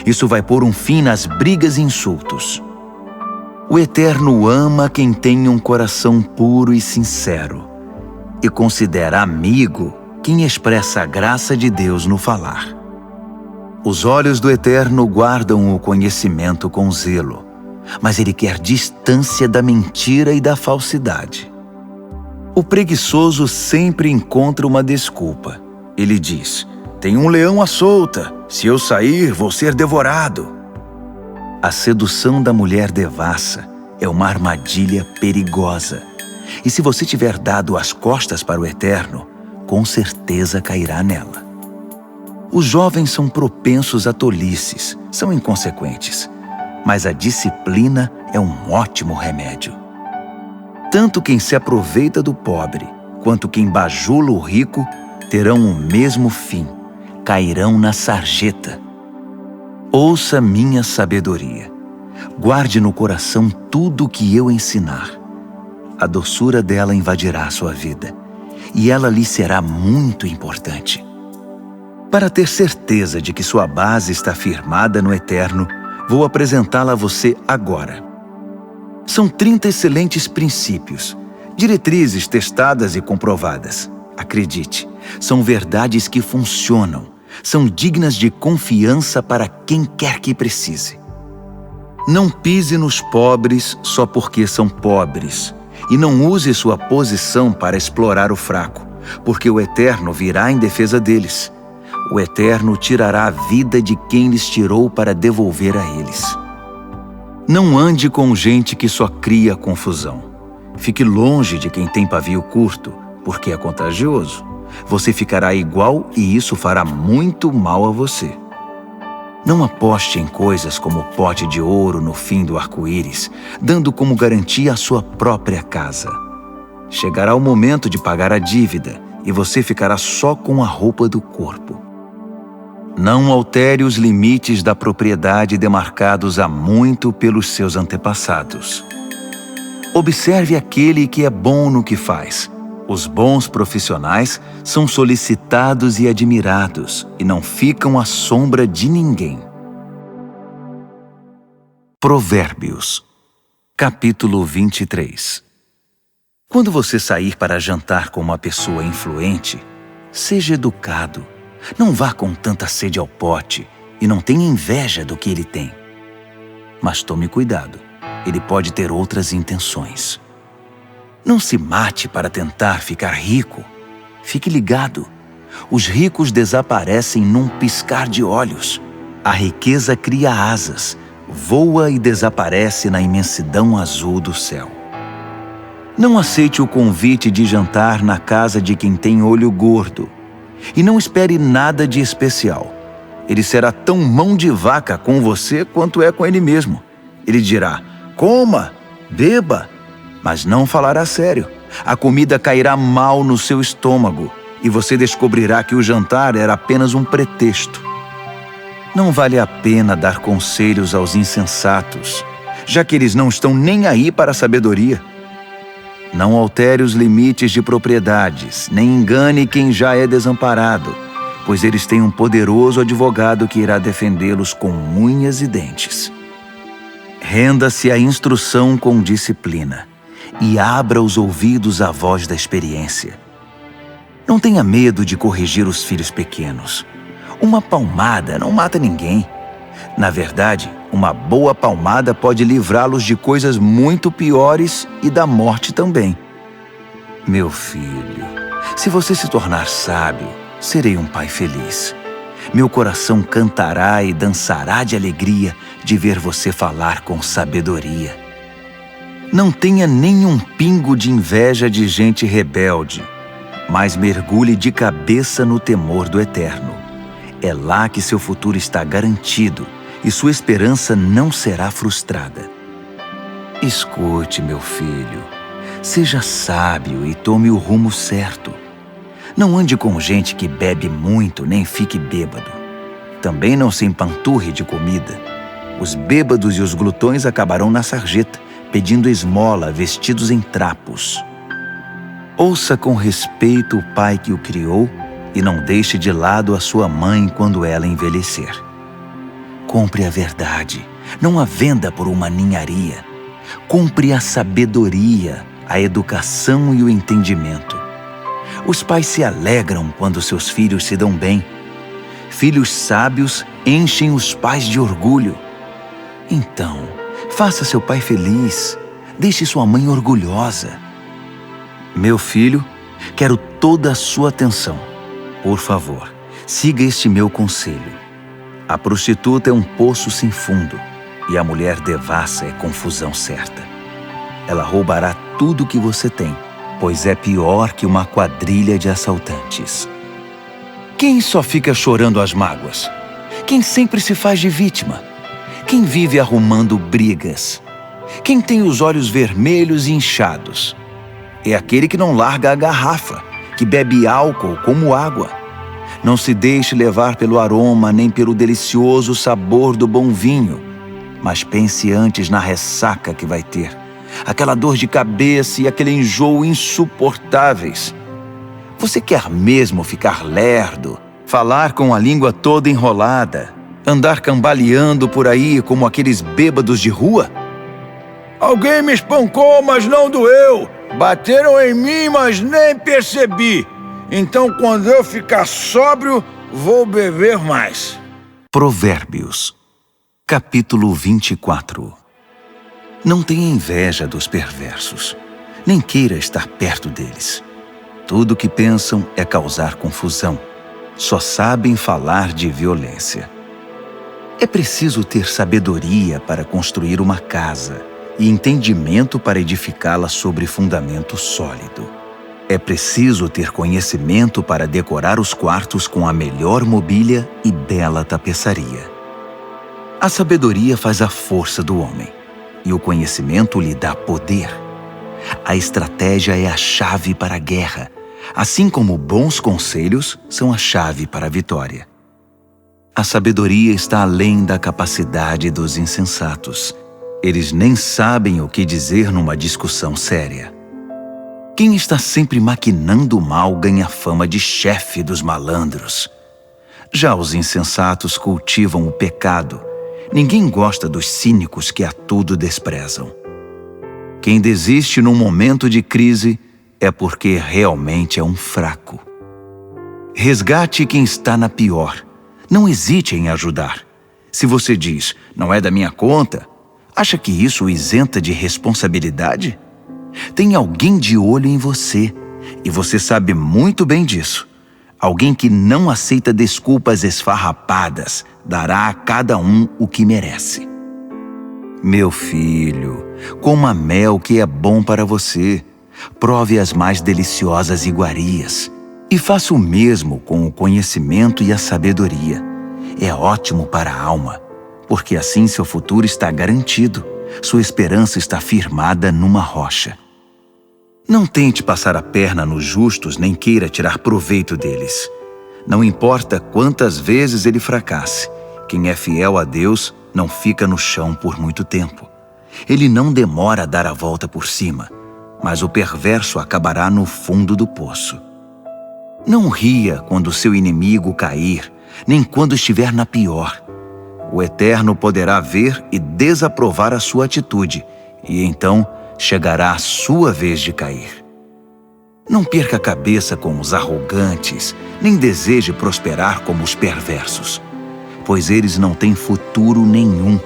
Isso vai pôr um fim nas brigas e insultos. O Eterno ama quem tem um coração puro e sincero, e considera amigo quem expressa a graça de Deus no falar. Os olhos do Eterno guardam o conhecimento com zelo, mas Ele quer distância da mentira e da falsidade. O preguiçoso sempre encontra uma desculpa. Ele diz: tem um leão à solta, se eu sair, vou ser devorado. A sedução da mulher devassa é uma armadilha perigosa. E se você tiver dado as costas para o Eterno, com certeza cairá nela. Os jovens são propensos a tolices, são inconsequentes, mas a disciplina é um ótimo remédio. Tanto quem se aproveita do pobre, quanto quem bajula o rico, terão o mesmo fim, cairão na sarjeta. Ouça minha sabedoria. Guarde no coração tudo o que eu ensinar. A doçura dela invadirá sua vida, e ela lhe será muito importante. Para ter certeza de que sua base está firmada no Eterno, vou apresentá-la a você agora. São 30 excelentes princípios, diretrizes testadas e comprovadas. Acredite, são verdades que funcionam, são dignas de confiança para quem quer que precise. Não pise nos pobres só porque são pobres, e não use sua posição para explorar o fraco, porque o Eterno virá em defesa deles. O Eterno tirará a vida de quem lhes tirou para devolver a eles. Não ande com gente que só cria confusão. Fique longe de quem tem pavio curto, porque é contagioso. Você ficará igual e isso fará muito mal a você. Não aposte em coisas como o pote de ouro no fim do arco-íris, dando como garantia a sua própria casa. Chegará o momento de pagar a dívida e você ficará só com a roupa do corpo. Não altere os limites da propriedade demarcados há muito pelos seus antepassados. Observe aquele que é bom no que faz. Os bons profissionais são solicitados e admirados e não ficam à sombra de ninguém. Provérbios, capítulo 23. Quando você sair para jantar com uma pessoa influente, seja educado. Não vá com tanta sede ao pote e não tenha inveja do que ele tem. Mas tome cuidado. ele pode ter outras intenções. Não se mate para tentar ficar rico. Fique ligado. Os ricos desaparecem num piscar de olhos. A riqueza cria asas, voa e desaparece na imensidão azul do céu. Não aceite o convite de jantar na casa de quem tem olho gordo. E não espere nada de especial. Ele será tão mão de vaca com você quanto é com ele mesmo. Ele dirá, coma, beba, mas não falará sério. A comida cairá mal no seu estômago e você descobrirá que o jantar era apenas um pretexto. Não vale a pena dar conselhos aos insensatos, já que eles não estão nem aí para a sabedoria. Não altere os limites de propriedades, nem engane quem já é desamparado, pois eles têm um poderoso advogado que irá defendê-los com unhas e dentes. Renda-se à instrução com disciplina e abra os ouvidos à voz da experiência. Não tenha medo de corrigir os filhos pequenos. Uma palmada não mata ninguém. Na verdade, uma boa palmada pode livrá-los de coisas muito piores e da morte também. Meu filho, se você se tornar sábio, serei um pai feliz. Meu coração cantará e dançará de alegria de ver você falar com sabedoria. Não tenha nenhum pingo de inveja de gente rebelde, mas mergulhe de cabeça no temor do Eterno. É lá que seu futuro está garantido e sua esperança não será frustrada. Escute, meu filho, seja sábio e tome o rumo certo. Não ande com gente que bebe muito nem fique bêbado. Também não se empanturre de comida. Os bêbados e os glutões acabarão na sarjeta, pedindo esmola, vestidos em trapos. Ouça com respeito o pai que o criou e não deixe de lado a sua mãe quando ela envelhecer. Compre a verdade, não a venda por uma ninharia. Compre a sabedoria, a educação e o entendimento. Os pais se alegram quando seus filhos se dão bem. Filhos sábios enchem os pais de orgulho. Então, faça seu pai feliz. Deixe sua mãe orgulhosa. Meu filho, quero toda a sua atenção. Por favor, siga este meu conselho. A prostituta é um poço sem fundo e a mulher devassa é confusão certa. Ela roubará tudo que você tem, pois é pior que uma quadrilha de assaltantes. Quem só fica chorando as mágoas? Quem sempre se faz de vítima? Quem vive arrumando brigas? Quem tem os olhos vermelhos e inchados? É aquele que não larga a garrafa, que bebe álcool como água. Não se deixe levar pelo aroma nem pelo delicioso sabor do bom vinho, mas pense antes na ressaca que vai ter, aquela dor de cabeça e aquele enjoo insuportáveis. Você quer mesmo ficar lerdo, falar com a língua toda enrolada, andar cambaleando por aí como aqueles bêbados de rua? Alguém me espancou, mas não doeu. Bateram em mim, mas nem percebi. Então, quando eu ficar sóbrio, vou beber mais. Provérbios, capítulo 24. Não tenha inveja dos perversos, nem queira estar perto deles. Tudo o que pensam é causar confusão. Só sabem falar de violência. É preciso ter sabedoria para construir uma casa e entendimento para edificá-la sobre fundamento sólido. É preciso ter conhecimento para decorar os quartos com a melhor mobília e bela tapeçaria. A sabedoria faz a força do homem, e o conhecimento lhe dá poder. A estratégia é a chave para a guerra, assim como bons conselhos são a chave para a vitória. A sabedoria está além da capacidade dos insensatos. Eles nem sabem o que dizer numa discussão séria. Quem está sempre maquinando o mal ganha fama de chefe dos malandros. Já os insensatos cultivam o pecado. Ninguém gosta dos cínicos que a tudo desprezam. Quem desiste num momento de crise é porque realmente é um fraco. Resgate quem está na pior. Não hesite em ajudar. Se você diz, não é da minha conta, Acha que isso o isenta de responsabilidade? Tem alguém de olho em você, e você sabe muito bem disso. Alguém que não aceita desculpas esfarrapadas, dará a cada um o que merece. Meu filho, coma mel que é bom para você. Prove as mais deliciosas iguarias. E faça o mesmo com o conhecimento e a sabedoria. É ótimo para a alma, porque assim seu futuro está garantido. Sua esperança está firmada numa rocha. Não tente passar a perna nos justos, nem queira tirar proveito deles. Não importa quantas vezes ele fracasse, quem é fiel a Deus não fica no chão por muito tempo. Ele não demora a dar a volta por cima, mas o perverso acabará no fundo do poço. Não ria quando seu inimigo cair, nem quando estiver na pior. O Eterno poderá ver e desaprovar a sua atitude, e então chegará a sua vez de cair. Não perca a cabeça com os arrogantes, nem deseje prosperar como os perversos, pois eles não têm futuro nenhum,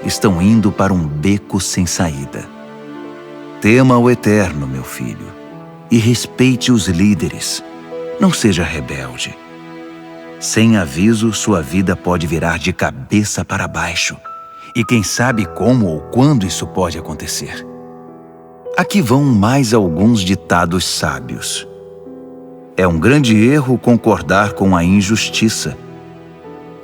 estão indo para um beco sem saída. Tema o Eterno, meu filho, e respeite os líderes. Não seja rebelde. Sem aviso, sua vida pode virar de cabeça para baixo, e quem sabe como ou quando isso pode acontecer. Aqui vão mais alguns ditados sábios. É um grande erro concordar com a injustiça.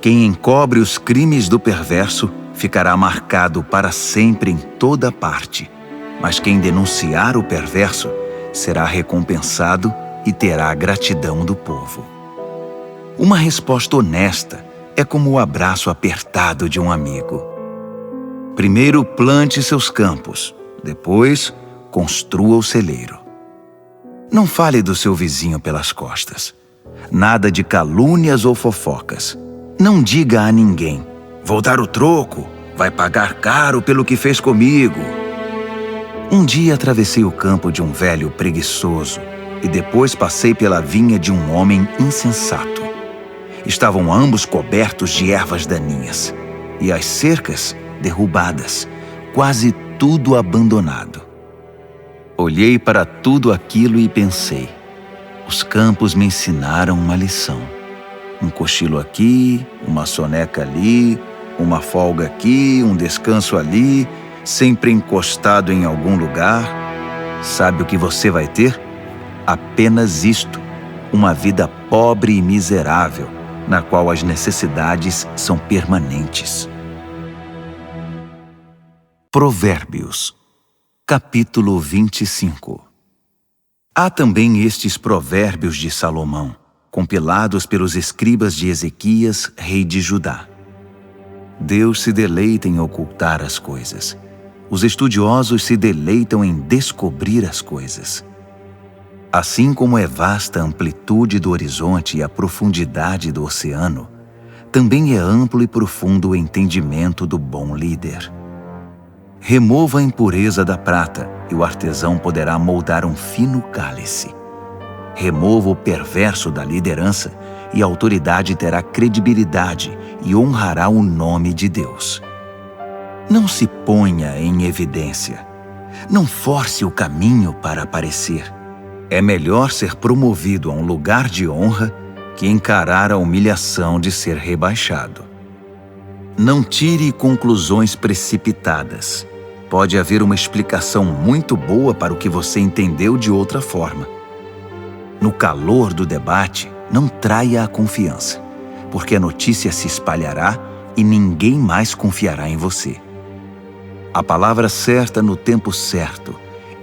Quem encobre os crimes do perverso ficará marcado para sempre em toda parte, mas quem denunciar o perverso será recompensado e terá a gratidão do povo. Uma resposta honesta é como o abraço apertado de um amigo. Primeiro plante seus campos, depois construa o celeiro. Não fale do seu vizinho pelas costas. Nada de calúnias ou fofocas. Não diga a ninguém: vou dar o troco, vai pagar caro pelo que fez comigo. Um dia atravessei o campo de um velho preguiçoso e depois passei pela vinha de um homem insensato. Estavam ambos cobertos de ervas daninhas e as cercas derrubadas, quase tudo abandonado. Olhei para tudo aquilo e pensei: os campos me ensinaram uma lição. Um cochilo aqui, uma soneca ali, uma folga aqui, um descanso ali, sempre encostado em algum lugar. Sabe o que você vai ter? Apenas isto: uma vida pobre e miserável, na qual as necessidades são permanentes. Provérbios, capítulo 25. Há também estes provérbios de Salomão, compilados pelos escribas de Ezequias, rei de Judá. Deus se deleita em ocultar as coisas. Os estudiosos se deleitam em descobrir as coisas. Assim como é vasta a amplitude do horizonte e a profundidade do oceano, também é amplo e profundo o entendimento do bom líder. Remova a impureza da prata, e o artesão poderá moldar um fino cálice. Remova o perverso da liderança, e a autoridade terá credibilidade e honrará o nome de Deus. Não se ponha em evidência. Não force o caminho para aparecer. É melhor ser promovido a um lugar de honra que encarar a humilhação de ser rebaixado. Não tire conclusões precipitadas. Pode haver uma explicação muito boa para o que você entendeu de outra forma. No calor do debate, não traia a confiança, porque a notícia se espalhará e ninguém mais confiará em você. A palavra certa no tempo certo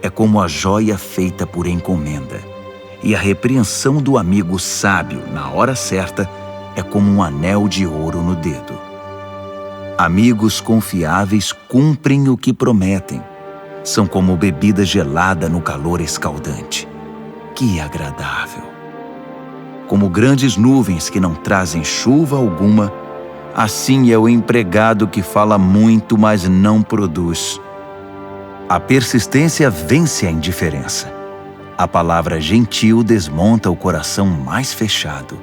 é como a joia feita por encomenda, e a repreensão do amigo sábio na hora certa é como um anel de ouro no dedo. Amigos confiáveis cumprem o que prometem. São como bebida gelada no calor escaldante. Que agradável! Como grandes nuvens que não trazem chuva alguma, assim é o empregado que fala muito, mas não produz. A persistência vence a indiferença. A palavra gentil desmonta o coração mais fechado.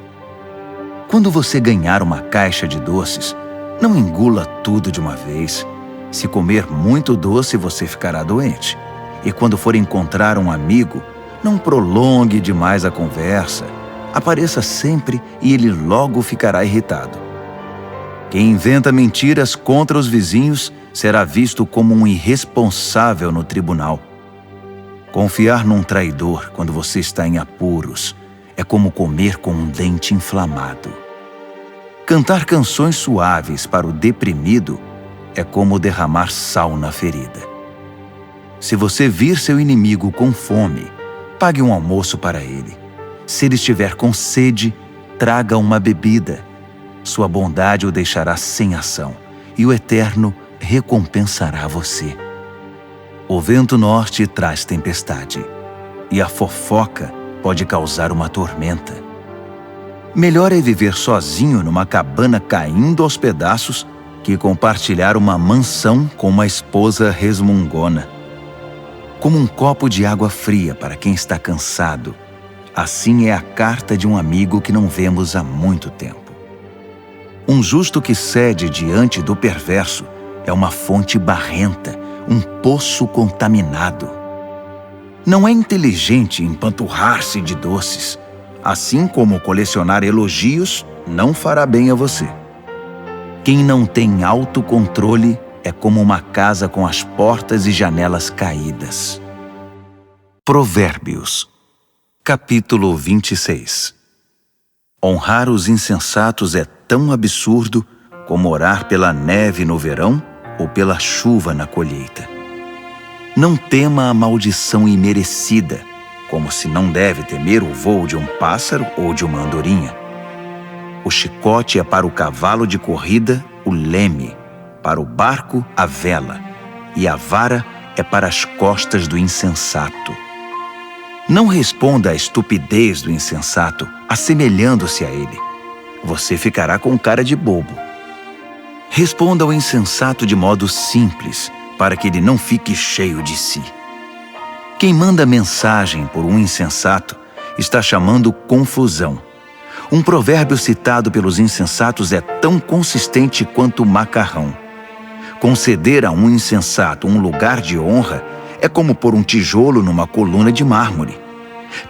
Quando você ganhar uma caixa de doces, não engula tudo de uma vez. Se comer muito doce, você ficará doente. E quando for encontrar um amigo, não prolongue demais a conversa. Apareça sempre e ele logo ficará irritado. Quem inventa mentiras contra os vizinhos será visto como um irresponsável no tribunal. Confiar num traidor quando você está em apuros é como comer com um dente inflamado. Cantar canções suaves para o deprimido é como derramar sal na ferida. Se você vir seu inimigo com fome, pague um almoço para ele. Se ele estiver com sede, traga uma bebida. Sua bondade o deixará sem ação, e o Eterno recompensará você. O vento norte traz tempestade, e a fofoca pode causar uma tormenta. Melhor é viver sozinho numa cabana caindo aos pedaços que compartilhar uma mansão com uma esposa resmungona. Como um copo de água fria para quem está cansado, assim é a carta de um amigo que não vemos há muito tempo. Um justo que cede diante do perverso é uma fonte barrenta, um poço contaminado. Não é inteligente empanturrar-se de doces, assim como colecionar elogios não fará bem a você. Quem não tem autocontrole é como uma casa com as portas e janelas caídas. Provérbios, capítulo 26. Honrar os insensatos é tão absurdo como orar pela neve no verão ou pela chuva na colheita. Não tema a maldição imerecida, como se não deve temer o voo de um pássaro ou de uma andorinha. O chicote é para o cavalo de corrida o leme, para o barco a vela, e a vara é para as costas do insensato. Não responda à estupidez do insensato, assemelhando-se a ele. Você ficará com cara de bobo. Responda ao insensato de modo simples, para que ele não fique cheio de si. Quem manda mensagem por um insensato está chamando confusão. Um provérbio citado pelos insensatos é tão consistente quanto o macarrão. Conceder a um insensato um lugar de honra é como pôr um tijolo numa coluna de mármore.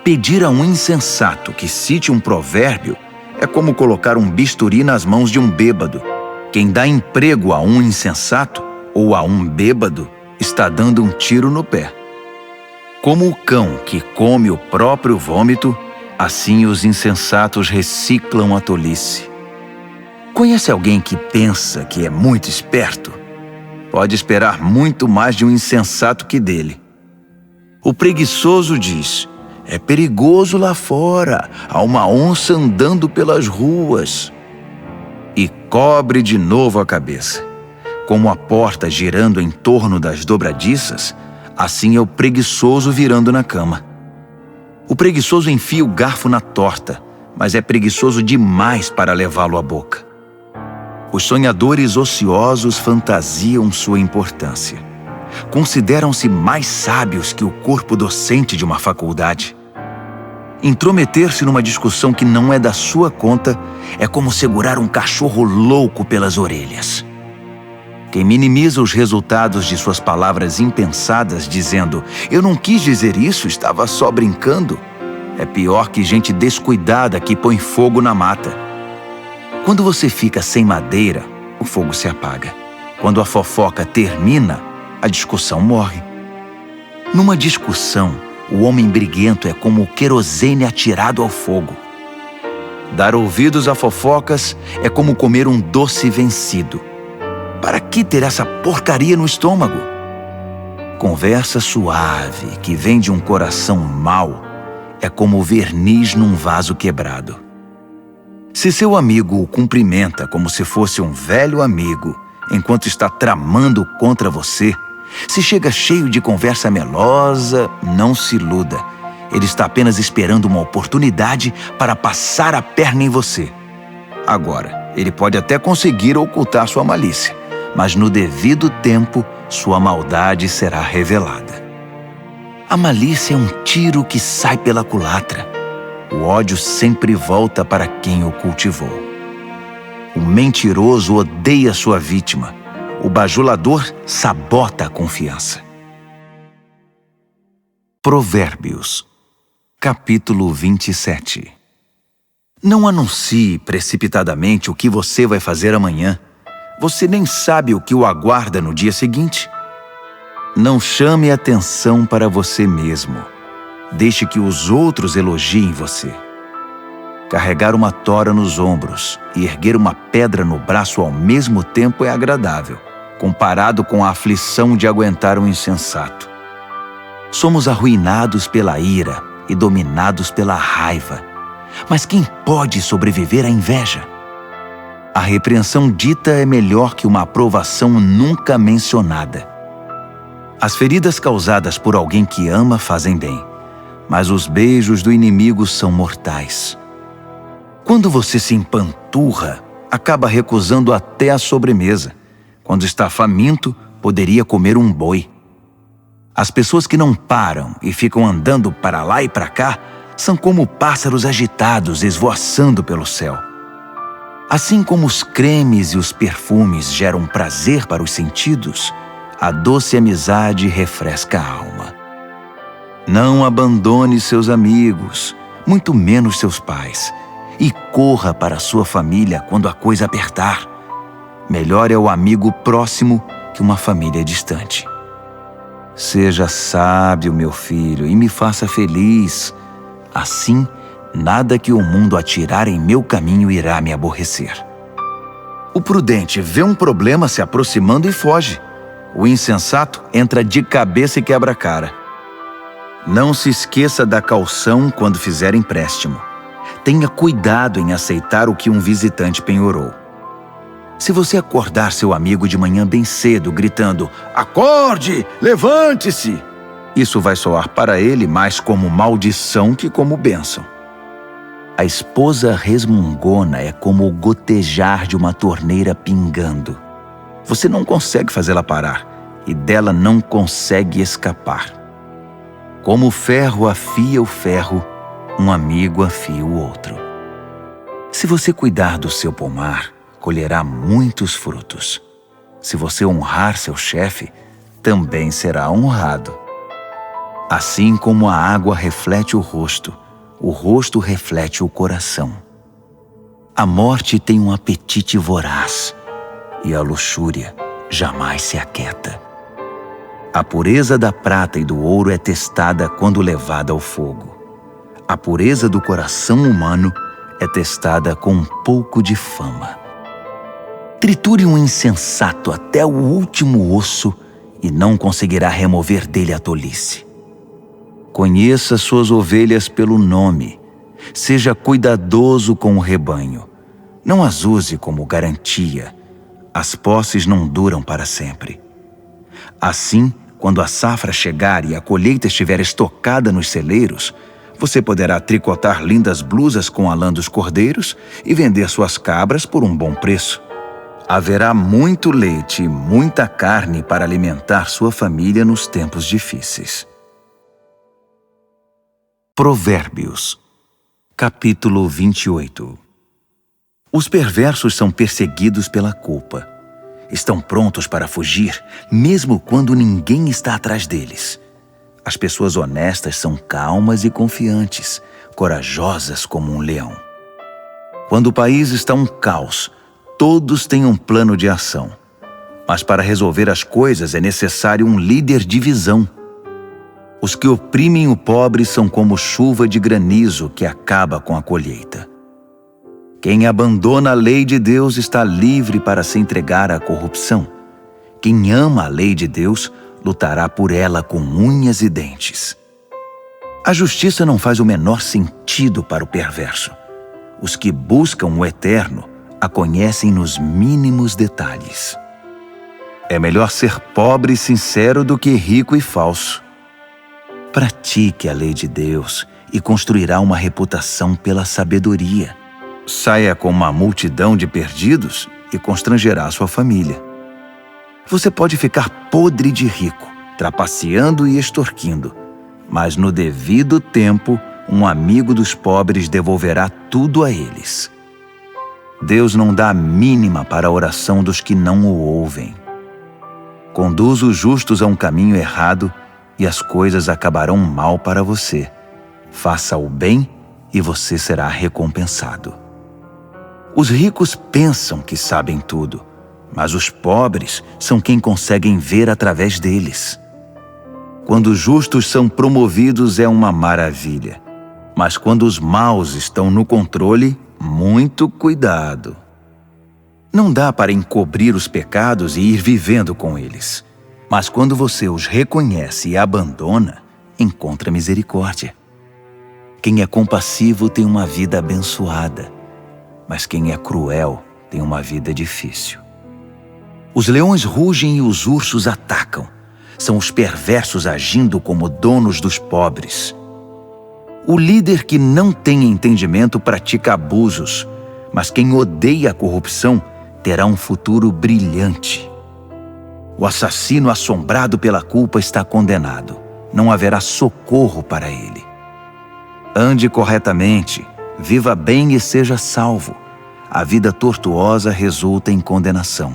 Pedir a um insensato que cite um provérbio é como colocar um bisturi nas mãos de um bêbado. Quem dá emprego a um insensato ou a um bêbado está dando um tiro no pé. Como o cão que come o próprio vômito, assim os insensatos reciclam a tolice. Conhece alguém que pensa que é muito esperto? Pode esperar muito mais de um insensato que dele. O preguiçoso diz: é perigoso lá fora, há uma onça andando pelas ruas. E cobre de novo a cabeça. Como a porta girando em torno das dobradiças, assim é o preguiçoso virando na cama. O preguiçoso enfia o garfo na torta, mas é preguiçoso demais para levá-lo à boca. Os sonhadores ociosos fantasiam sua importância. Consideram-se mais sábios que o corpo docente de uma faculdade. Intrometer-se numa discussão que não é da sua conta é como segurar um cachorro louco pelas orelhas. Quem minimiza os resultados de suas palavras impensadas, dizendo: eu não quis dizer isso, estava só brincando, é pior que gente descuidada que põe fogo na mata. Quando você fica sem madeira, o fogo se apaga. Quando a fofoca termina, a discussão morre. Numa discussão, o homem briguento é como o querosene atirado ao fogo. Dar ouvidos a fofocas é como comer um doce vencido. Para que ter essa porcaria no estômago? Conversa suave que vem de um coração mau é como verniz num vaso quebrado. Se seu amigo o cumprimenta como se fosse um velho amigo, enquanto está tramando contra você, se chega cheio de conversa melosa, não se iluda. Ele está apenas esperando uma oportunidade para passar a perna em você. Agora, ele pode até conseguir ocultar sua malícia, mas no devido tempo, sua maldade será revelada. A malícia é um tiro que sai pela culatra. O ódio sempre volta para quem o cultivou. O mentiroso odeia sua vítima. O bajulador sabota a confiança. Provérbios, capítulo 27. Não anuncie precipitadamente o que você vai fazer amanhã. Você nem sabe o que o aguarda no dia seguinte. Não chame atenção para você mesmo. Deixe que os outros elogiem você. Carregar uma tora nos ombros e erguer uma pedra no braço ao mesmo tempo é agradável, comparado com a aflição de aguentar um insensato. Somos arruinados pela ira e dominados pela raiva. Mas quem pode sobreviver à inveja? A repreensão dita é melhor que uma aprovação nunca mencionada. As feridas causadas por alguém que ama fazem bem, mas os beijos do inimigo são mortais. Quando você se empanturra, acaba recusando até a sobremesa. Quando está faminto, poderia comer um boi. As pessoas que não param e ficam andando para lá e para cá são como pássaros agitados esvoaçando pelo céu. Assim como os cremes e os perfumes geram prazer para os sentidos, a doce amizade refresca a alma. Não abandone seus amigos, muito menos seus pais, e corra para sua família quando a coisa apertar. Melhor é o amigo próximo que uma família distante. Seja sábio, meu filho, e me faça feliz. Assim, nada que o mundo atirar em meu caminho irá me aborrecer. O prudente vê um problema se aproximando e foge. O insensato entra de cabeça e quebra a cara. Não se esqueça da caução quando fizer empréstimo. Tenha cuidado em aceitar o que um visitante penhorou. Se você acordar seu amigo de manhã bem cedo, gritando, "Acorde! Levante-se!", isso vai soar para ele mais como maldição que como bênção. A esposa resmungona é como o gotejar de uma torneira pingando. Você não consegue fazê-la parar e dela não consegue escapar. Como o ferro afia o ferro, um amigo afia o outro. Se você cuidar do seu pomar, colherá muitos frutos. Se você honrar seu chefe, também será honrado. Assim como a água reflete o rosto reflete o coração. A morte tem um apetite voraz, e a luxúria jamais se aquieta. A pureza da prata e do ouro é testada quando levada ao fogo. A pureza do coração humano é testada com um pouco de fama. Triture um insensato até o último osso e não conseguirá remover dele a tolice. Conheça suas ovelhas pelo nome. Seja cuidadoso com o rebanho. Não as use como garantia. As posses não duram para sempre. Assim, quando a safra chegar e a colheita estiver estocada nos celeiros, você poderá tricotar lindas blusas com a lã dos cordeiros e vender suas cabras por um bom preço. Haverá muito leite e muita carne para alimentar sua família nos tempos difíceis. Provérbios, capítulo 28. Os perversos são perseguidos pela culpa. Estão prontos para fugir, mesmo quando ninguém está atrás deles. As pessoas honestas são calmas e confiantes, corajosas como um leão. Quando o país está um caos, todos têm um plano de ação. Mas para resolver as coisas é necessário um líder de visão. Os que oprimem o pobre são como chuva de granizo que acaba com a colheita. Quem abandona a lei de Deus está livre para se entregar à corrupção. Quem ama a lei de Deus lutará por ela com unhas e dentes. A justiça não faz o menor sentido para o perverso. Os que buscam o eterno a conhecem nos mínimos detalhes. É melhor ser pobre e sincero do que rico e falso. Pratique a lei de Deus e construirá uma reputação pela sabedoria. Saia com uma multidão de perdidos e constrangerá sua família. Você pode ficar podre de rico, trapaceando e extorquindo, mas no devido tempo, um amigo dos pobres devolverá tudo a eles. Deus não dá a mínima para a oração dos que não o ouvem. Conduz os justos a um caminho errado e as coisas acabarão mal para você. Faça o bem e você será recompensado. Os ricos pensam que sabem tudo, mas os pobres são quem conseguem ver através deles. Quando os justos são promovidos é uma maravilha, mas quando os maus estão no controle, muito cuidado. Não dá para encobrir os pecados e ir vivendo com eles, mas quando você os reconhece e abandona, encontra misericórdia. Quem é compassivo tem uma vida abençoada, mas quem é cruel tem uma vida difícil. Os leões rugem e os ursos atacam. São os perversos agindo como donos dos pobres. O líder que não tem entendimento pratica abusos, mas quem odeia a corrupção terá um futuro brilhante. O assassino assombrado pela culpa está condenado. Não haverá socorro para ele. Ande corretamente, viva bem e seja salvo. A vida tortuosa resulta em condenação.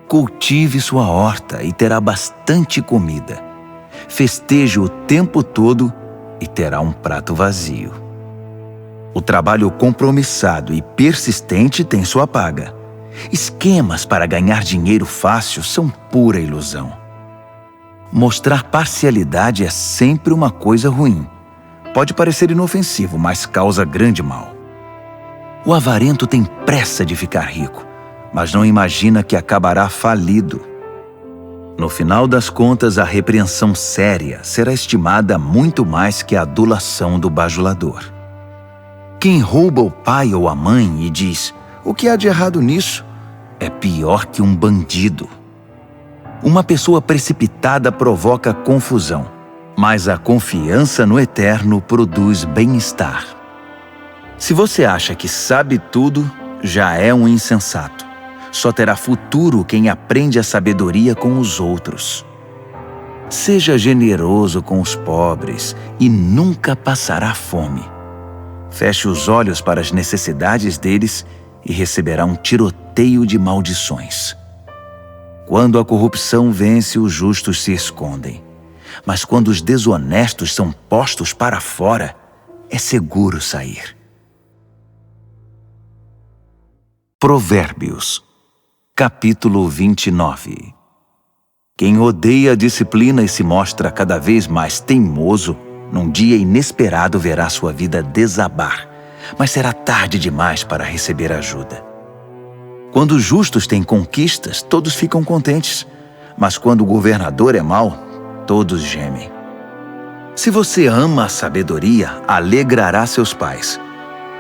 Cultive sua horta e terá bastante comida. Festeje o tempo todo e terá um prato vazio. O trabalho compromissado e persistente tem sua paga. Esquemas para ganhar dinheiro fácil são pura ilusão. Mostrar parcialidade é sempre uma coisa ruim. Pode parecer inofensivo, mas causa grande mal. O avarento tem pressa de ficar rico, mas não imagina que acabará falido. No final das contas, a repreensão séria será estimada muito mais que a adulação do bajulador. Quem rouba o pai ou a mãe e diz: "O que há de errado nisso?", é pior que um bandido. Uma pessoa precipitada provoca confusão, mas a confiança no Eterno produz bem-estar. Se você acha que sabe tudo, já é um insensato. Só terá futuro quem aprende a sabedoria com os outros. Seja generoso com os pobres e nunca passará fome. Feche os olhos para as necessidades deles e receberá um tiroteio de maldições. Quando a corrupção vence, os justos se escondem. Mas quando os desonestos são postos para fora, é seguro sair. Provérbios, capítulo 29. Quem odeia a disciplina e se mostra cada vez mais teimoso, num dia inesperado verá sua vida desabar, mas será tarde demais para receber ajuda. Quando os justos têm conquistas, todos ficam contentes, mas quando o governador é mau, todos gemem. Se você ama a sabedoria, alegrará seus pais,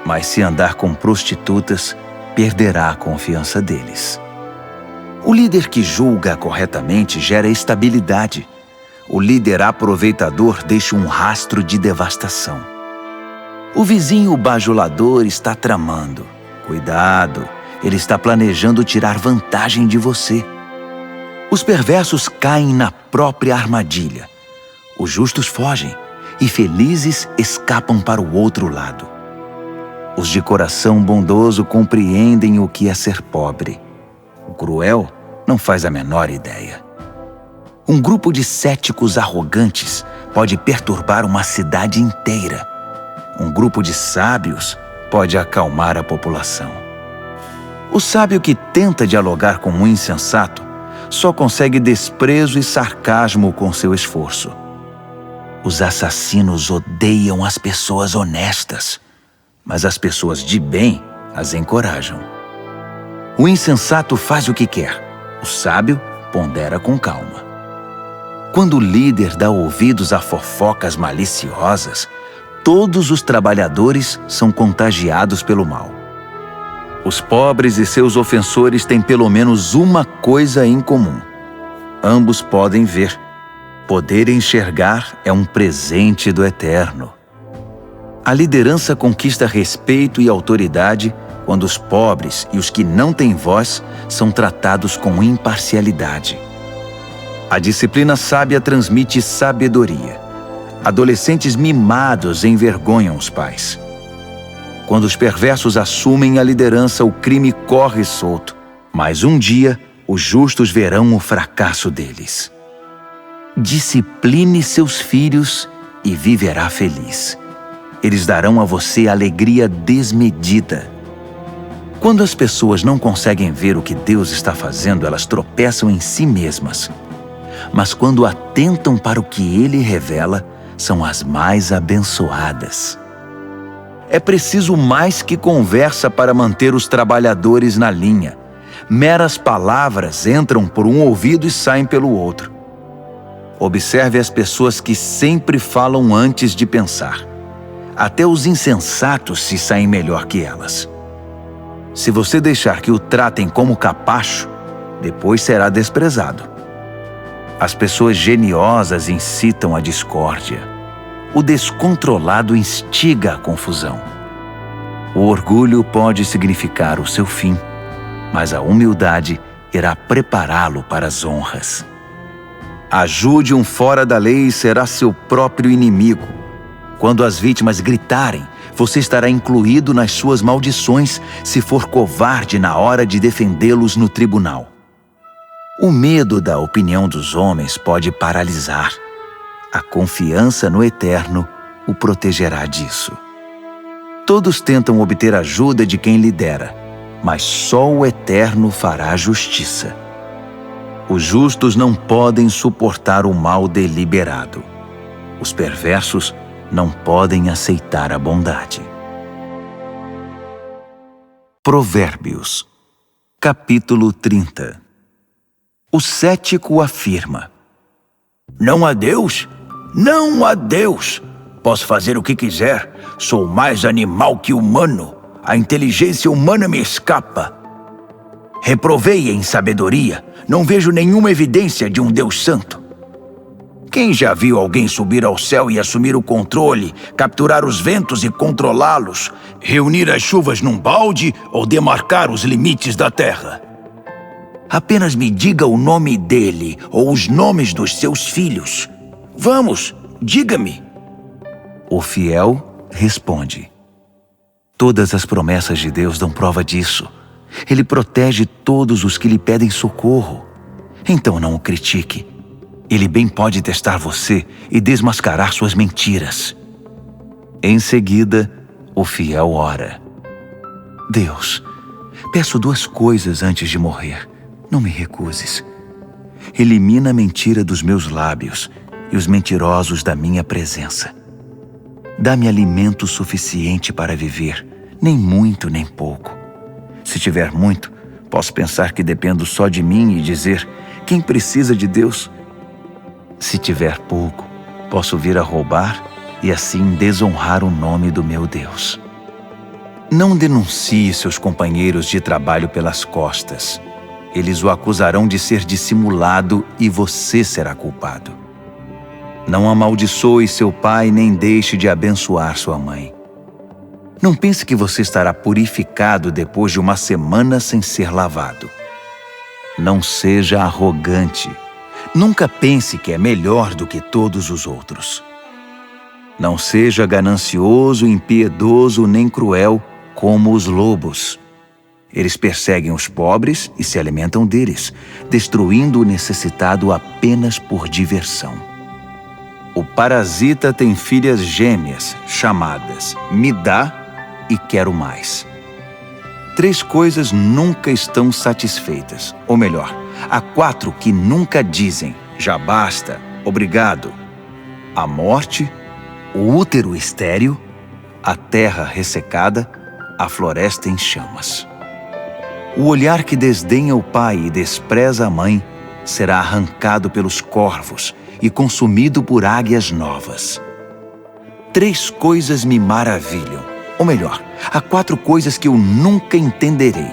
mas se andar com prostitutas, perderá a confiança deles. O líder que julga corretamente gera estabilidade. O líder aproveitador deixa um rastro de devastação. O vizinho bajulador está tramando. Cuidado, ele está planejando tirar vantagem de você. Os perversos caem na própria armadilha. Os justos fogem e felizes escapam para o outro lado. Os de coração bondoso compreendem o que é ser pobre. O cruel não faz a menor ideia. Um grupo de céticos arrogantes pode perturbar uma cidade inteira. Um grupo de sábios pode acalmar a população. O sábio que tenta dialogar com um insensato só consegue desprezo e sarcasmo com seu esforço. Os assassinos odeiam as pessoas honestas, mas as pessoas de bem as encorajam. O insensato faz o que quer, o sábio pondera com calma. Quando o líder dá ouvidos a fofocas maliciosas, todos os trabalhadores são contagiados pelo mal. Os pobres e seus ofensores têm pelo menos uma coisa em comum. Ambos podem ver. Poder enxergar é um presente do Eterno. A liderança conquista respeito e autoridade quando os pobres e os que não têm voz são tratados com imparcialidade. A disciplina sábia transmite sabedoria. Adolescentes mimados envergonham os pais. Quando os perversos assumem a liderança, o crime corre solto. Mas um dia, os justos verão o fracasso deles. Discipline seus filhos e viverá feliz. Eles darão a você alegria desmedida. Quando as pessoas não conseguem ver o que Deus está fazendo, elas tropeçam em si mesmas. Mas quando atentam para o que Ele revela, são as mais abençoadas. É preciso mais que conversa para manter os trabalhadores na linha. Meras palavras entram por um ouvido e saem pelo outro. Observe as pessoas que sempre falam antes de pensar. Até os insensatos se saem melhor que elas. Se você deixar que o tratem como capacho, depois será desprezado. As pessoas geniosas incitam a discórdia. O descontrolado instiga a confusão. O orgulho pode significar o seu fim, mas a humildade irá prepará-lo para as honras. Ajude um fora da lei e será seu próprio inimigo. Quando as vítimas gritarem, você estará incluído nas suas maldições se for covarde na hora de defendê-los no tribunal. O medo da opinião dos homens pode paralisar. A confiança no Eterno o protegerá disso. Todos tentam obter ajuda de quem lidera, mas só o Eterno fará justiça. Os justos não podem suportar o mal deliberado. Os perversos não podem aceitar a bondade. Provérbios, capítulo 30. O cético afirma: Não há Deus? Não há Deus! Posso fazer o que quiser. Sou mais animal que humano. A inteligência humana me escapa. Reprovei em sabedoria. Não vejo nenhuma evidência de um Deus santo. Quem já viu alguém subir ao céu e assumir o controle, capturar os ventos e controlá-los, reunir as chuvas num balde ou demarcar os limites da terra? Apenas me diga o nome dele ou os nomes dos seus filhos. Vamos, diga-me. O fiel responde: Todas as promessas de Deus dão prova disso. Ele protege todos os que lhe pedem socorro. Então não o critique. Ele bem pode testar você e desmascarar suas mentiras. Em seguida, o fiel ora: Deus, peço 2 coisas antes de morrer. Não me recuses. Elimina a mentira dos meus lábios e os mentirosos da minha presença. Dá-me alimento suficiente para viver, nem muito nem pouco. Se tiver muito, posso pensar que dependo só de mim e dizer: quem precisa de Deus? Se tiver pouco, posso vir a roubar e assim desonrar o nome do meu Deus. Não denuncie seus companheiros de trabalho pelas costas. Eles o acusarão de ser dissimulado e você será culpado. Não amaldiçoe seu pai nem deixe de abençoar sua mãe. Não pense que você estará purificado depois de 1 semana sem ser lavado. Não seja arrogante. Nunca pense que é melhor do que todos os outros. Não seja ganancioso, impiedoso nem cruel como os lobos. Eles perseguem os pobres e se alimentam deles, destruindo o necessitado apenas por diversão. O parasita tem filhas gêmeas, chamadas me dá e quero mais. 3 coisas nunca estão satisfeitas, ou melhor, há 4 que nunca dizem já basta, obrigado: a morte, o útero estéril, a terra ressecada, a floresta em chamas. O olhar que desdenha o pai e despreza a mãe será arrancado pelos corvos e consumido por águias novas. 3 coisas me maravilham, ou melhor, há 4 coisas que eu nunca entenderei.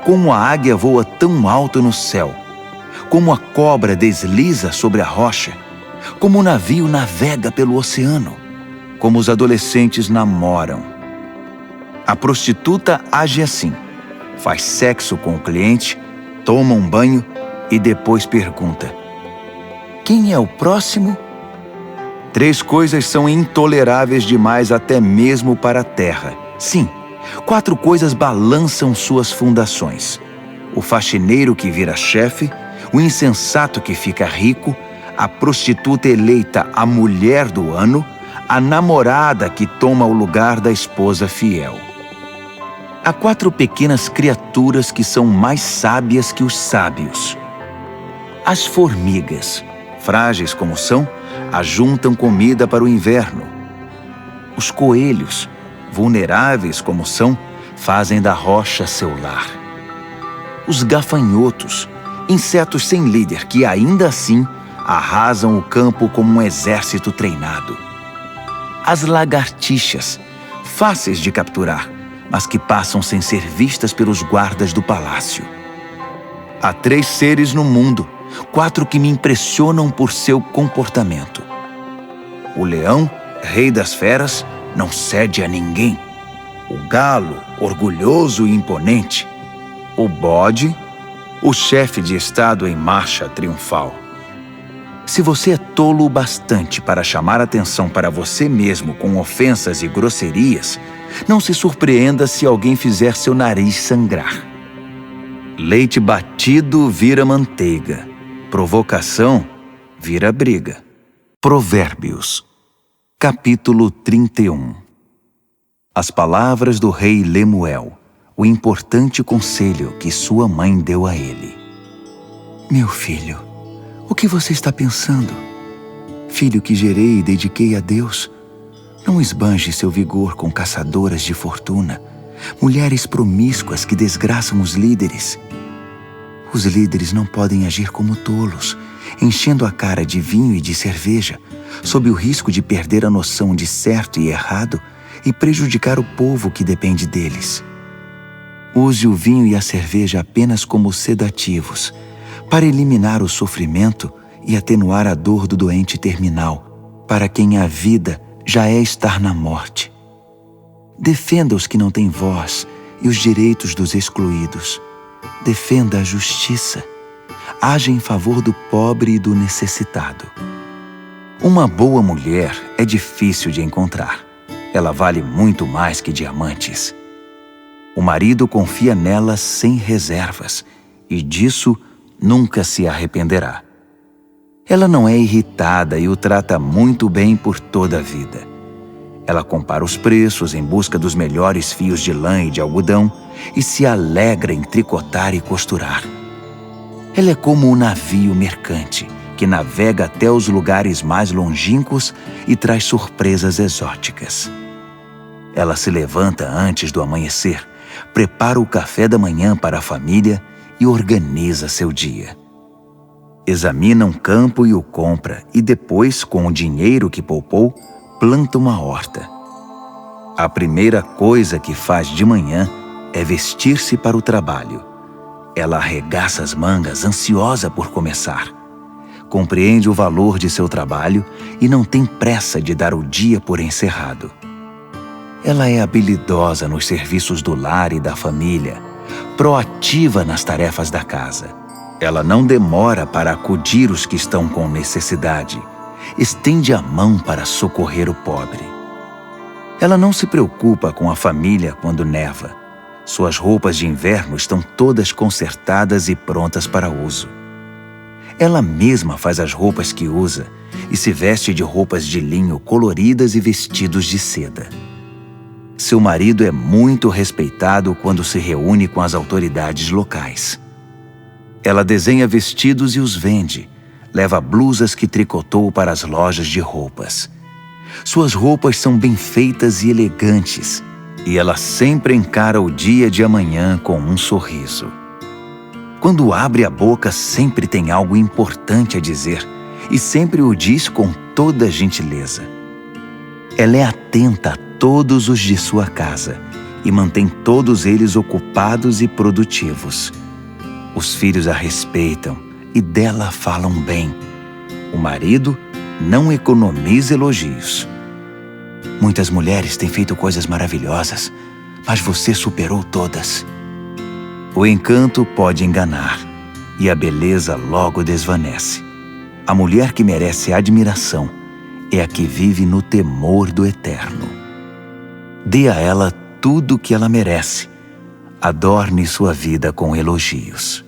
Como a águia voa tão alto no céu, como a cobra desliza sobre a rocha, como o navio navega pelo oceano, como os adolescentes namoram. A prostituta age assim: faz sexo com o cliente, toma um banho e depois pergunta: quem é o próximo? 3 coisas são intoleráveis demais até mesmo para a terra. Sim, 4 coisas balançam suas fundações: o faxineiro que vira chefe, o insensato que fica rico, a prostituta eleita a mulher do ano, a namorada que toma o lugar da esposa fiel. Há 4 pequenas criaturas que são mais sábias que os sábios. As formigas, frágeis como são, ajuntam comida para o inverno. Os coelhos, vulneráveis como são, fazem da rocha seu lar. Os gafanhotos, insetos sem líder que ainda assim arrasam o campo como um exército treinado. As lagartixas, fáceis de capturar, mas que passam sem ser vistas pelos guardas do palácio. Há 3 seres no mundo, 4 que me impressionam por seu comportamento. O leão, rei das feras, não cede a ninguém. O galo, orgulhoso e imponente. O bode, o chefe de estado em marcha triunfal. Se você é tolo o bastante para chamar atenção para você mesmo com ofensas e grosserias, não se surpreenda se alguém fizer seu nariz sangrar. Leite batido vira manteiga. Provocação vira briga. Provérbios, capítulo 31. As palavras do rei Lemuel, o importante conselho que sua mãe deu a ele. Meu filho, o que você está pensando? Filho que gerei e dediquei a Deus, não esbanje seu vigor com caçadoras de fortuna, mulheres promíscuas que desgraçam os líderes. Os líderes não podem agir como tolos, enchendo a cara de vinho e de cerveja, sob o risco de perder a noção de certo e errado e prejudicar o povo que depende deles. Use o vinho e a cerveja apenas como sedativos, para eliminar o sofrimento e atenuar a dor do doente terminal, para quem a vida já é estar na morte. Defenda os que não têm voz e os direitos dos excluídos. Defenda a justiça. Haja em favor do pobre e do necessitado. Uma boa mulher é difícil de encontrar. Ela vale muito mais que diamantes. O marido confia nela sem reservas e disso nunca se arrependerá. Ela não é irritada e o trata muito bem por toda a vida. Ela compara os preços em busca dos melhores fios de lã e de algodão e se alegra em tricotar e costurar. Ela é como um navio mercante que navega até os lugares mais longínquos e traz surpresas exóticas. Ela se levanta antes do amanhecer, prepara o café da manhã para a família e organiza seu dia. Examina um campo e o compra e depois, com o dinheiro que poupou, planta uma horta. A primeira coisa que faz de manhã é vestir-se para o trabalho. Ela arregaça as mangas, ansiosa por começar. Compreende o valor de seu trabalho e não tem pressa de dar o dia por encerrado. Ela é habilidosa nos serviços do lar e da família, proativa nas tarefas da casa. Ela não demora para acudir os que estão com necessidade. Estende a mão para socorrer o pobre. Ela não se preocupa com a família quando neva. Suas roupas de inverno estão todas consertadas e prontas para uso. Ela mesma faz as roupas que usa e se veste de roupas de linho coloridas e vestidos de seda. Seu marido é muito respeitado quando se reúne com as autoridades locais. Ela desenha vestidos e os vende. Leva blusas que tricotou para as lojas de roupas. Suas roupas são bem feitas e elegantes, e ela sempre encara o dia de amanhã com um sorriso. Quando abre a boca, sempre tem algo importante a dizer, e sempre o diz com toda gentileza. Ela é atenta a todos os de sua casa, e mantém todos eles ocupados e produtivos. Os filhos a respeitam, e dela falam bem. O marido não economiza elogios. Muitas mulheres têm feito coisas maravilhosas, mas você superou todas. O encanto pode enganar, e a beleza logo desvanece. A mulher que merece admiração é a que vive no temor do Eterno. Dê a ela tudo o que ela merece. Adorne sua vida com elogios.